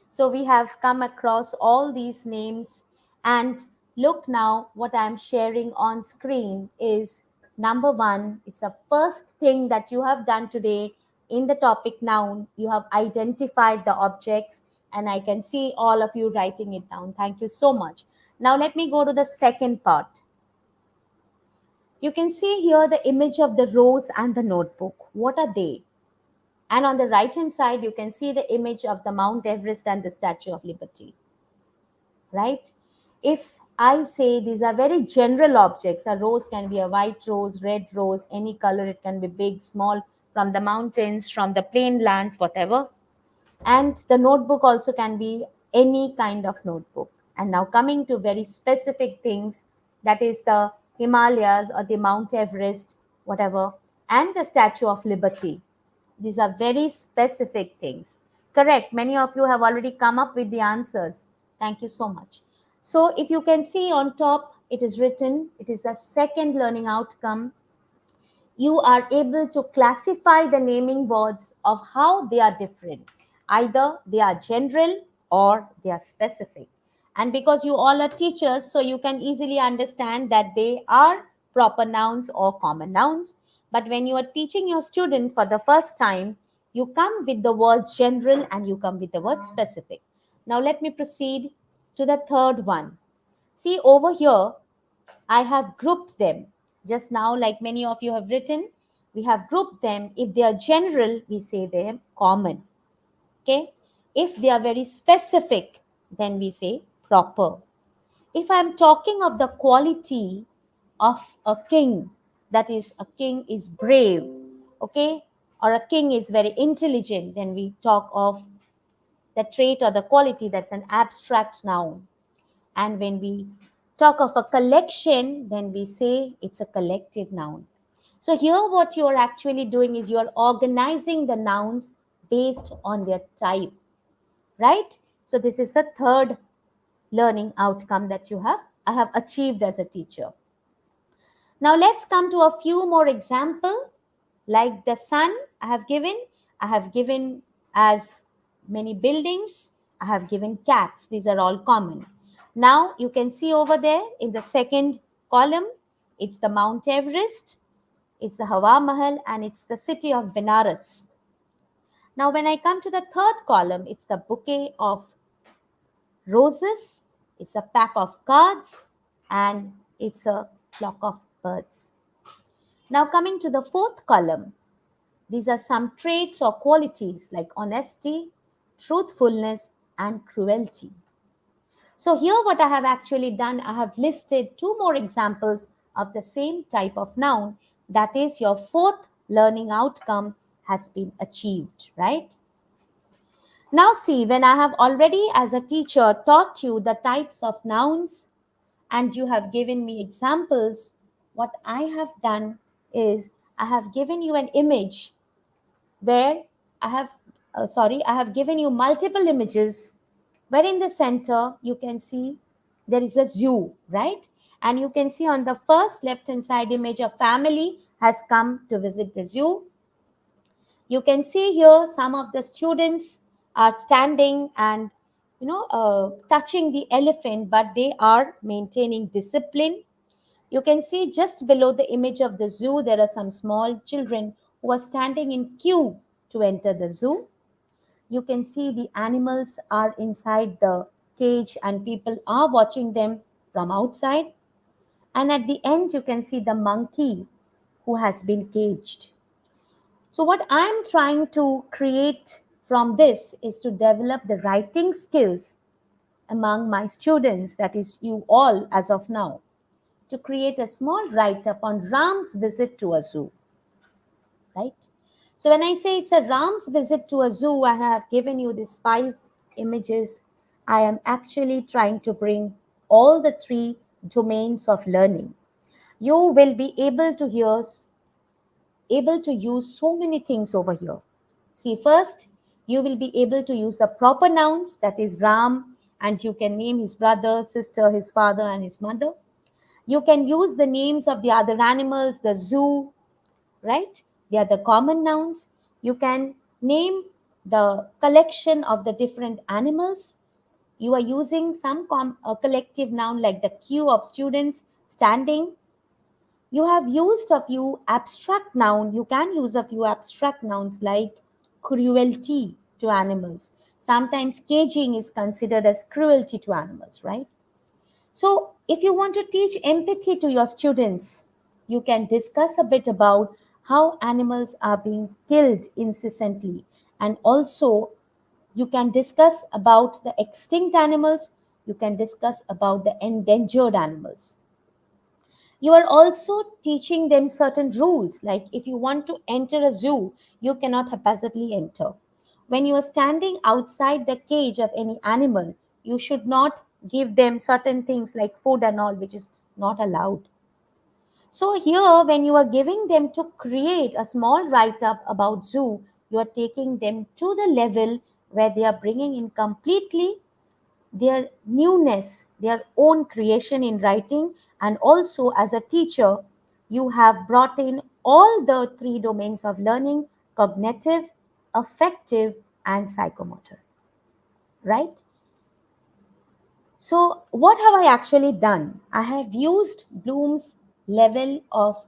So we have come across all these names, and look now what I'm sharing on screen is number 1. It's the first thing that you have done today in the topic noun. You have identified the objects, and I can see all of you writing it down. Thank you so much. Now let me go to the second part. You can see here the image of the rose and the notebook. What are they? And on the right hand side, you can see the image of the Mount Everest and the Statue of Liberty. Right? If I say these are very general objects, a rose can be a white rose, red rose, any color, it can be big, small, from the mountains, from the plain lands, whatever. And the notebook also can be any kind of notebook. And now coming to very specific things, that is the Himalayas or the Mount Everest, whatever, and the Statue of Liberty. These are very specific things. Correct. Many of you have already come up with the answers. Thank you so much. So if you can see on top, it is written, it is the second learning outcome. You are able to classify the naming words of how they are different. Either they are general or they are specific. And because you all are teachers, so you can easily understand that they are proper nouns or common nouns. But when you are teaching your student for the first time, you come with the words general and you come with the word specific. Now let me proceed to the third one. See over here, I have grouped them. Just now, like many of you have written, we have grouped them. If they are general, we say they are common. Okay. If they are very specific, then we say proper. If I am talking of the quality of a king, that is, a king is brave, okay, or a king is very intelligent, then we talk of the trait or the quality, that's an abstract noun. And when we talk of a collection, then we say it's a collective noun. So here what you are actually doing is you are organizing the nouns based on their type, right? So this is the third learning outcome that I have achieved as a teacher. Now let's come to a few more examples. Like the sun, I have given as many buildings, I have given cats. These are all common. Now you can see over there in the second column, it's the Mount Everest, it's the Hawa Mahal, and it's the city of Benares. Now when I come to the third column, it's the bouquet of roses, it's a pack of cards, and it's a flock of birds. Now coming to the fourth column, these are some traits or qualities like honesty, truthfulness, and cruelty. So here what I have actually done, I have listed two more examples of the same type of noun. That is, your fourth learning outcome has been achieved, right? Now see, when I have already as a teacher taught you the types of nouns and you have given me examples, what I have done is I have given you an image where I have given you multiple images where in the center you can see there is a zoo, right? And you can see on the first left hand side image a family has come to visit the zoo. You can see here some of the students are standing and touching the elephant, but they are maintaining discipline. You can see just below the image of the zoo, there are some small children who are standing in queue to enter the zoo. You can see the animals are inside the cage and people are watching them from outside. And at the end, you can see the monkey who has been caged. So, what I'm trying to create from this is to develop the writing skills among my students, that is, you all as of now, to create a small write up on Ram's visit to a zoo, right? So, when I say it's a Ram's visit to a zoo, and I have given you these 5 images, I am actually trying to bring all the 3 domains of learning. You will be able to use so many things over here. See, first, you will be able to use the proper nouns, that is Ram, and you can name his brother, sister, his father, and his mother. You can use the names of the other animals, the zoo, right? They are the common nouns. You can name the collection of the different animals. You are using some a collective noun like the queue of students standing. You have used a few abstract noun. You can use a few abstract nouns like cruelty to animals. Sometimes caging is considered as cruelty to animals, right? So, if you want to teach empathy to your students, you can discuss a bit about how animals are being killed incessantly, and also you can discuss about the extinct animals, you can discuss about the endangered animals. You are also teaching them certain rules, like if you want to enter a zoo, you cannot haphazardly enter. When you are standing outside the cage of any animal, you should not give them certain things like food and all, which is not allowed. So here, when you are giving them to create a small write-up about zoo, you are taking them to the level where they are bringing in completely their newness, their own creation in writing, and also as a teacher, you have brought in all the 3 domains of learning: cognitive, affective, and psychomotor, right? So, what have I actually done? I have used Bloom's level of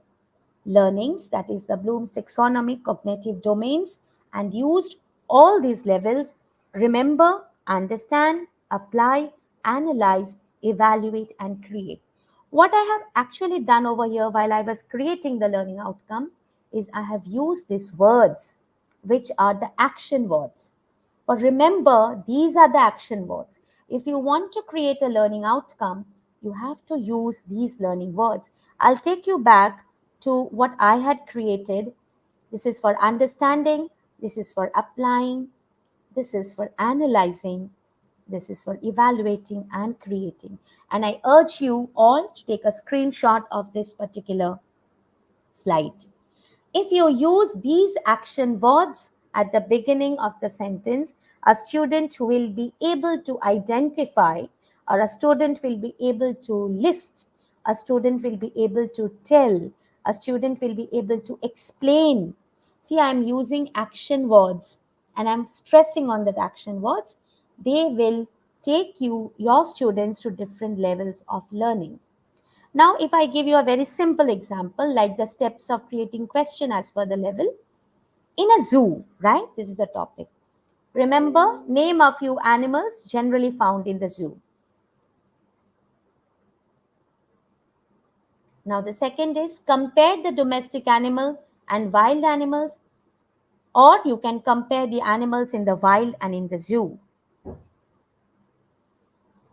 learnings, that is the Bloom's taxonomy cognitive domains, and used all these levels: remember, understand, apply, analyze, evaluate, and create. What I have actually done over here while I was creating the learning outcome is I have used these words, which are the action words. But remember, these are the action words. If you want to create a learning outcome, you have to use these learning words. I'll take you back to what I had created. This is for understanding, this is for applying, this is for analyzing, this is for evaluating and creating. And I urge you all to take a screenshot of this particular slide. If you use these action words at the beginning of the sentence, a student will be able to identify, or a student will be able to list, a student will be able to tell, a student will be able to explain. See, I'm using action words and I'm stressing on that action words. They will take your students to different levels of learning. Now, if I give you a very simple example, like the steps of creating question as per the level, in a zoo, right? This is the topic. Remember, name a few animals generally found in the zoo. Now, the second is compare the domestic animal and wild animals, or you can compare the animals in the wild and in the zoo.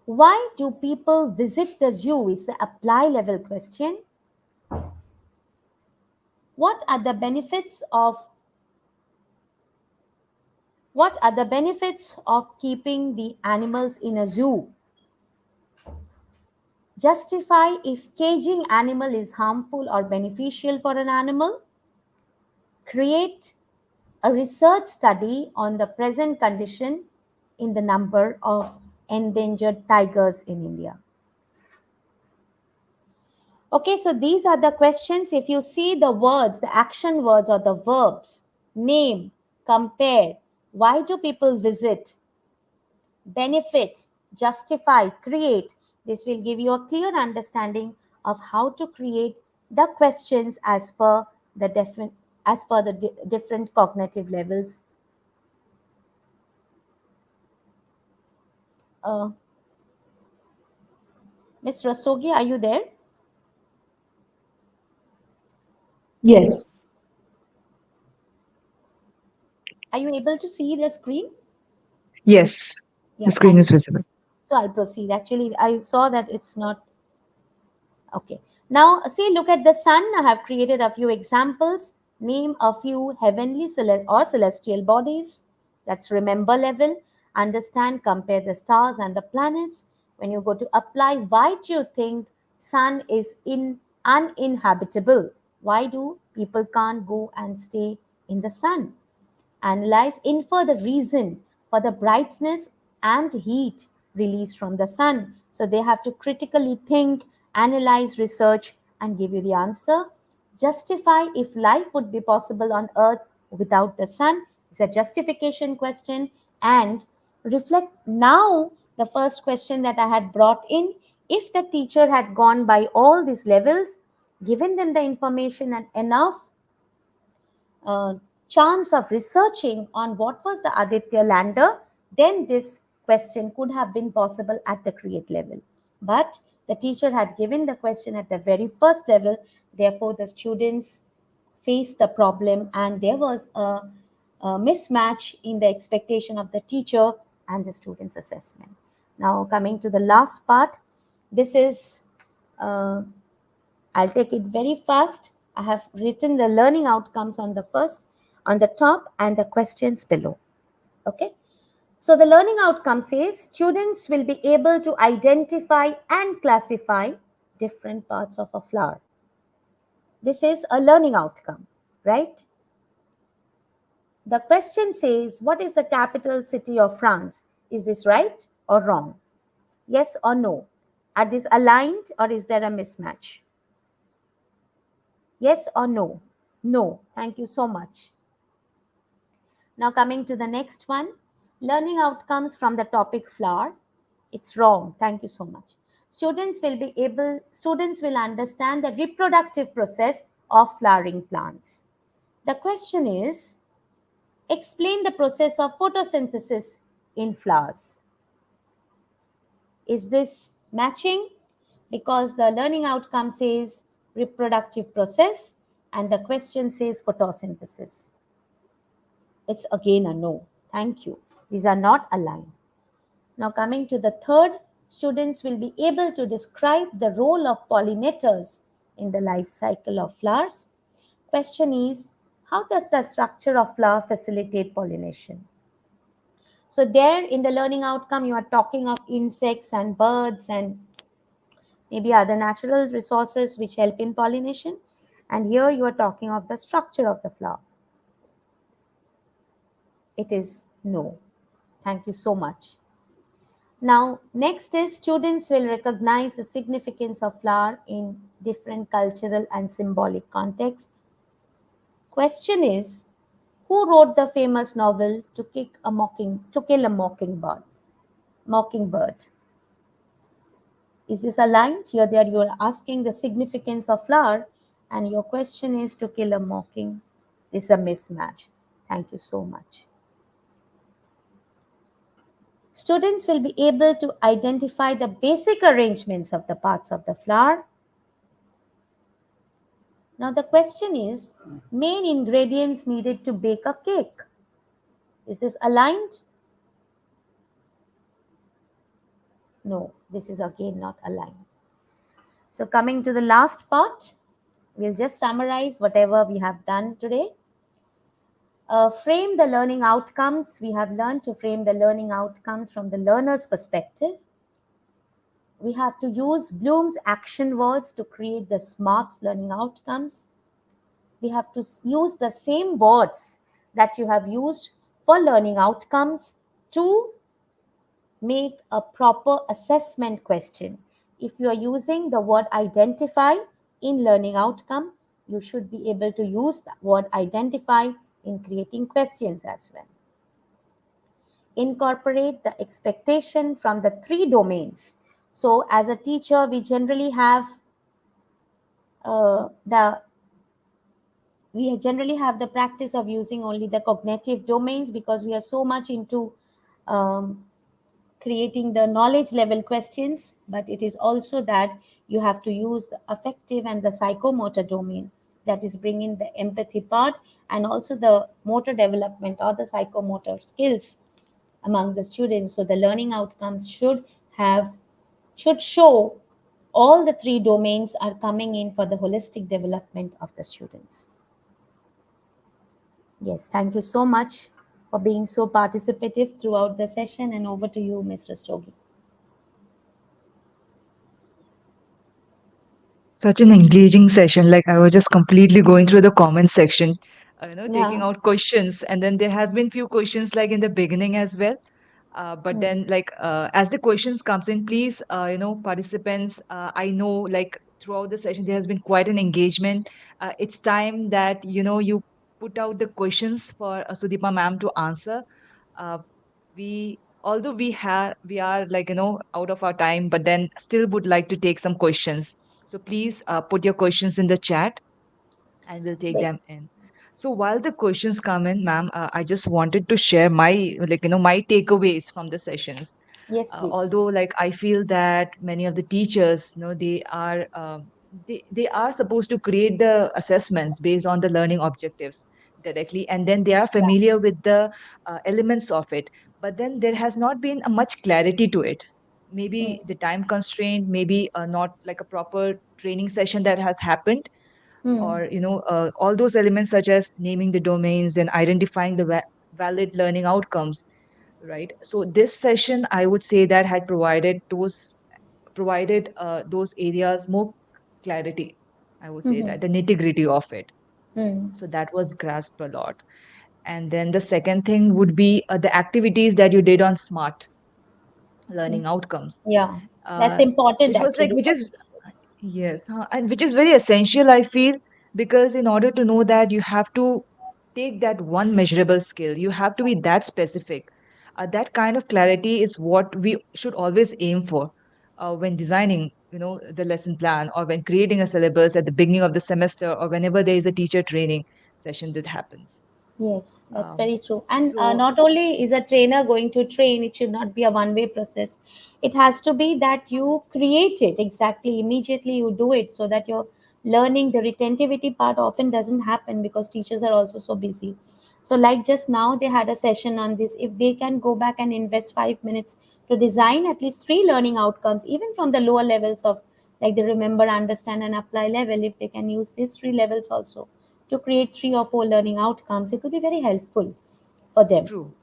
Why do people visit the zoo is the apply level question. What are the benefits of What are the benefits of keeping the animals in a zoo? Justify if caging animal is harmful or beneficial for an animal. Create a research study on the present condition in the number of endangered tigers in India. Okay, so these are the questions. If you see the words, the action words or the verbs, name, compare, why do people visit, benefits, justify, create. This will give you a clear understanding of how to create the questions as per the different cognitive levels. Uh, Ms. Rastogi, are you there? Yes. Are you able to see the screen? Yes. The Yeah, screen thank is you. visible. So I'll proceed. Actually, I saw that it's not okay. Now, see, look at the sun. I have created a few examples. Name a few heavenly or celestial bodies. That's remember level. Understand, compare the stars and the planets. When you go to apply, why do you think sun is uninhabitable? Why do people can't go and stay in the sun? Analyze, infer the reason for the brightness and heat released from the sun. So they have to critically think, analyze, research, and give you the answer. Justify if life would be possible on Earth without the sun. It's a justification question. And reflect now, the first question that I had brought in, if the teacher had gone by all these levels, given them the information and enough uh, chance of researching on what was the Aditya lander, then this question could have been possible at the create level. But the teacher had given the question at the very first level, therefore, the students faced the problem, and there was a mismatch in the expectation of the teacher and the student's assessment. Now, coming to the last part, this is uh, I'll take it very fast. I have written the learning outcomes on the first, on the top, and the questions below. Okay. So the learning outcome says students will be able to identify and classify different parts of a flower. This is a learning outcome, right? The question says, what is the capital city of France? Is this right or wrong? Yes or no? Are these aligned or is there a mismatch? Yes or no? No. Thank you so much. Now coming to the next one, learning outcomes from the topic flower. It's wrong. Thank you so much. Students will understand the reproductive process of flowering plants. The question is, explain the process of photosynthesis in flowers. Is this matching? Because the learning outcome says reproductive process and the question says photosynthesis. It's again a no. Thank you. These are not aligned. Now, coming to the third, students will be able to describe the role of pollinators in the life cycle of flowers. Question is, how does the structure of flower facilitate pollination? So, there in the learning outcome, you are talking of insects and birds and maybe other natural resources which help in pollination. And here you are talking of the structure of the flower. It is no. Thank you so much. Now, next is students will recognize the significance of flower in different cultural and symbolic contexts. Question is, who wrote the famous novel To Kill a Mockingbird? Mockingbird. Is this aligned? Here there you are asking the significance of flower and your question is to kill a mocking. This is a mismatch. Thank you so much. Students will be able to identify the basic arrangements of the parts of the flower. Now the question is, main ingredients needed to bake a cake. Is this aligned? No, this is again not aligned. So coming to the last part, we'll just summarize whatever we have done today. Frame the learning outcomes. We have learned to frame the learning outcomes from the learner's perspective. We have to use Bloom's action words to create the SMART learning outcomes. We have to use the same words that you have used for learning outcomes to make a proper assessment question. If you are using the word identify in learning outcome, you should be able to use the word identify in creating questions as well. incorporate the expectation from the three domains. So, as a teacher, the we generally have the practice of using only the cognitive domains because we are so much into um, creating the knowledge level questions, but it is also that you have to use the affective and the psychomotor domain, that is bringing the empathy part and also the motor development or the psychomotor skills among the students. So the learning outcomes have should show all the three domains are coming in for the holistic development of the students. Yes, thank you so much for being so participative throughout the session, and over to you, Mr. Stogi. Such an engaging session. Like I was just completely going through the comment section, taking Yeah. out questions, and then there has been few questions like in the beginning as well. But Hmm. then, like as the questions comes in, please, participants. I know, like throughout the session, there has been quite an engagement. It's time that you put out the questions for Sudipa ma'am to answer. Uh, we although we are like out of our time, but then still would like to take some questions. So please put your questions in the chat and we'll take Great. them in. So while the questions come in, ma'am, I just wanted to share my my takeaways from the sessions. Yes, please. Although like I feel that many of the teachers, they are supposed to create the assessments based on the learning objectives directly, and then they are Yeah. familiar with the elements of it, but then there has not been a much clarity to it. Hmm. Maybe the time constraint, maybe not like a proper training session that has happened, Hmm. or all those elements such as naming the domains and identifying the valid learning outcomes, right? So this session, I would say, that had provided those areas more clarity. I would say Hmm. that the nitty gritty of it. Hmm. So that was grasped a lot. And then the second thing would be the activities that you did on smart Hmm. learning outcomes, Yeah, that's uh, important which was like actually which for is teachers. Yes, and which is very essential, I feel, because in order to know that, you have to take that one measurable skill. You have to be that specific. That kind of clarity is what we should always aim for when designing, the lesson plan, or when creating a syllabus at the beginning of the semester, or whenever there is a teacher training session that happens. Yes, that's Um, very true. And so not only is a trainer going to train, it should not be a one-way process. It has to be that you create it exactly, immediately you do it so that you're learning. The retentivity part often doesn't happen because teachers are also so busy. So, like just now, they had a session on this. If they can go back and invest 5 minutes to design at least three learning outcomes, even from the lower levels of like the remember, understand, and apply level, if they can use these three levels also to create three or four learning outcomes, it could be very helpful for them. true,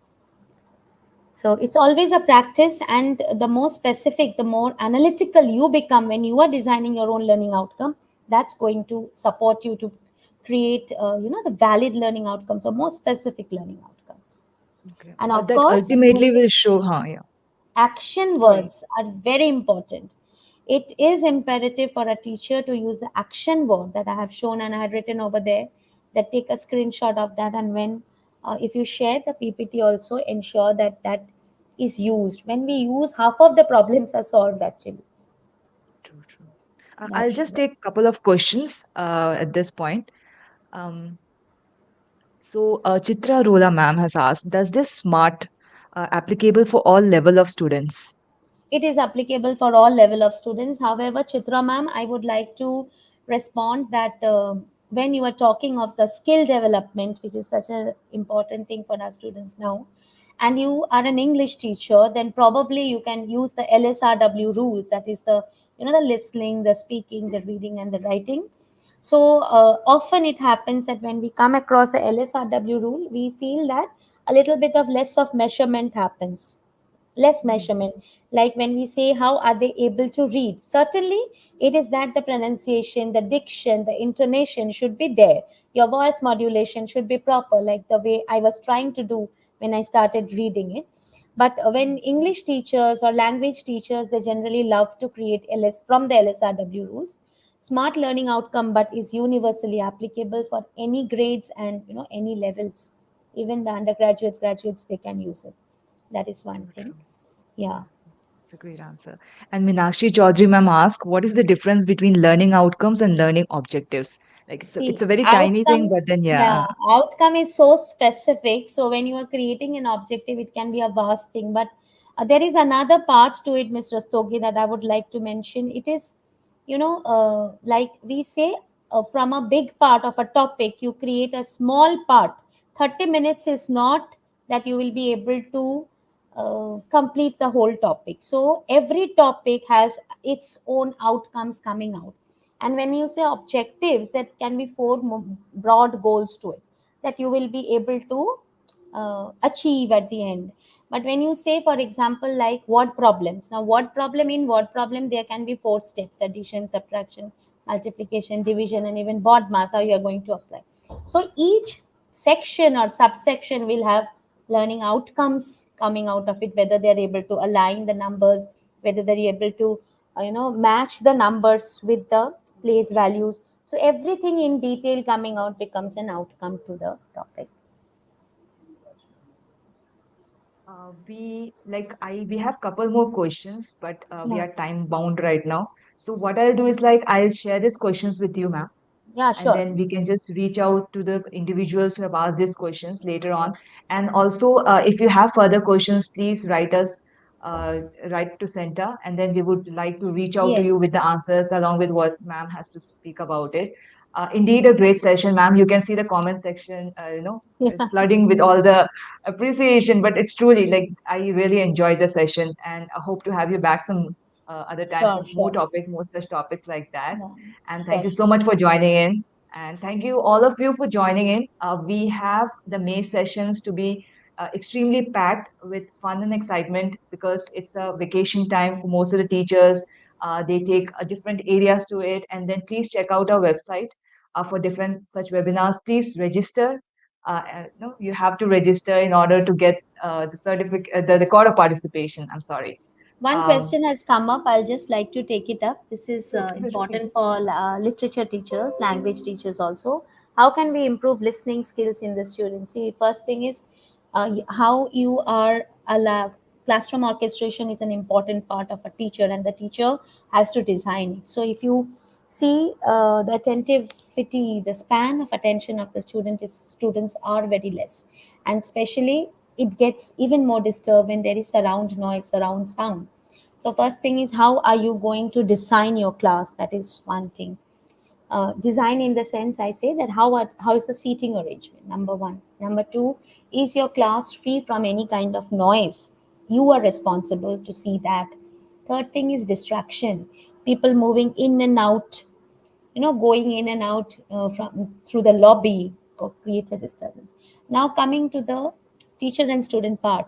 So it's always a practice, and the more specific, the more analytical you become when you are designing your own learning outcome. That's going to support you to create, the valid learning outcomes or more specific learning outcomes. okay. And of That course, ultimately using will show, huh? Yeah. action Sorry. words are very important. It is imperative for a teacher to use the action word that I have shown and I had written over there. That take a screenshot of that, and when if you share the PPT, also ensure that that is used. When we use, half of the problems are solved actually. True, true. I'll That's just take a couple of questions at this point. Um, Chitra Rola ma'am has asked, does this smart applicable for all level of students? it is applicable for all level of students. However, Chitra ma'am, I would like to respond that when you are talking of the skill development, which is such an important thing for our students now, and you are an English teacher, then probably you can use the LSRW rules, that is the the listening, the speaking, the reading, and the writing. So often it happens that when we come across the LSRW rule, we feel that a little bit of less of measurement happens, less Mhm. measurement. Like when we say how are they able to read, certainly it is that the pronunciation, the diction, the intonation should be there. Your voice modulation should be proper, like the way I was trying to do when I started reading it. But when English teachers or language teachers, they generally love to create ls from the LSRW rules. Smart learning outcome but is universally applicable for any grades and any levels. Even the undergraduates, graduates, they can use it. That is one True, thing. true. Yeah. It's a great answer. And Meenakshi Chaudhary ma'am asked, what is the difference between learning outcomes and learning objectives? Like it's See, a very tiny thing, outcome, but then yeah, yeah. outcome is so specific. So when you are creating an objective, it can be a vast thing. But there is another part to it, Mr. Stogi, that I would like to mention. It is, like we say, from a big part of a topic, you create a small part. 30 minutes is not that you will be able to complete the whole topic. So every topic has its own outcomes coming out. And when you say objectives, that can be four broad goals to it that you will be able to achieve at the end. But when you say, for example, like word problems, now word problem, in word problem there can be four steps: addition, subtraction, multiplication, division, and even bod mass, how you are going to apply. So each section or subsection will have learning outcomes coming out of it, whether they are able to align the numbers, whether they're able to match the numbers with the place values. So everything in detail coming out becomes an outcome to the topic. We have couple more questions, but we Yeah. are time bound right now. So what I'll do is like I'll share these questions with you, ma'am, Yeah, and sure. then we can just reach out to the individuals who have asked these questions later on. And also, if you have further questions, please write us, uh, write to center, and then we would like to reach out to you Yes. with the answers along with what ma'am has to speak about it. Indeed, a great session, ma'am. You can see the comment section, Yeah, flooding with all the appreciation, but it's truly like I really enjoyed the session, and I hope to have you back some other time sure, for more sure. topics, more such topics like that. Yeah, And thank sure, you so sure. much for joining in. And thank you, all of you, for joining in. We have the May sessions to be extremely packed with fun and excitement because it's a vacation time for most of the teachers. They take different areas to it. And then please check out our website for different such webinars. Please register. No, you have to register in order to get the certificate, the record of participation. I'm sorry. One Um, question has come up. I'll just like to take it up. This is sure, sure, sure, please. important for literature teachers, language teachers also. How can we improve listening skills in the students? See, first thing is how you are allowed. Classroom orchestration is an important part of a teacher, and the teacher has to design it. So, if you see the attentivity, the span of attention of the students are very less, and especially it gets even more disturbed when there is surround noise, surround sound. So first thing is, how are you going to design your class? That is one thing. Design in the sense, I say that how is the seating arrangement? Number one. Number two, is your class free from any kind of noise? You are responsible to see that. Third thing is distraction. People moving in and out, going in and out from through the lobby creates a disturbance. Now coming to the teacher and student part,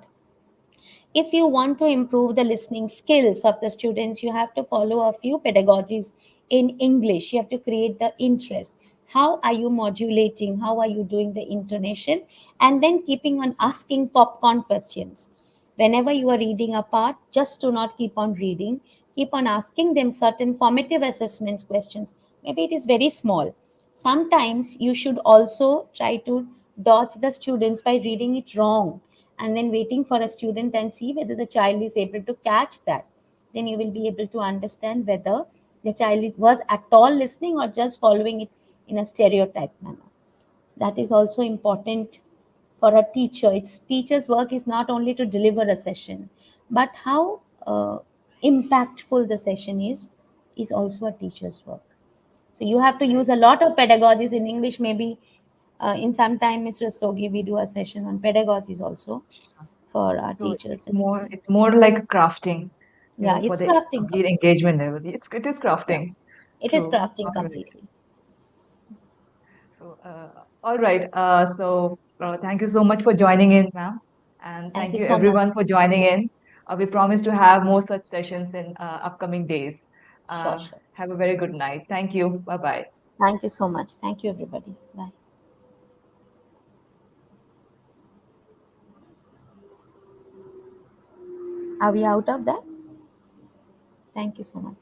if you want to improve the listening skills of the students, you have to follow a few pedagogies in English. You have to create the interest. How are you modulating? How are you doing the intonation? And then keeping on asking popcorn questions. Whenever you are reading a part, just do not keep on reading. Keep on asking them certain formative assessments questions. Maybe it is very small. Sometimes you should also try to dodge the students by reading it wrong and then waiting for a student and see whether the child is able to catch that. Then you will be able to understand whether the child was at all listening or just following it in a stereotype manner. So that is also important for a teacher. It's teacher's work is not only to deliver a session, but how impactful the session is also a teacher's work. So you have to use Right. a lot of pedagogies in English. Maybe in some time, Mr. Sogi, we do a session on pedagogies also Sure. for our So teachers. it's more like crafting, Yeah, for it's the crafting complete completely. engagement level. It is Yeah, crafting. it is True. crafting All right. completely. So, all right. Thank you so much for joining in, ma'am, and Thank thank you you so much. everyone for joining in. We promise to have more such sessions in upcoming days. Sure, sure. Have a very good night. Thank you. Bye bye. Thank you so much. Thank you, everybody. Bye. Are we out of that? Thank you so much.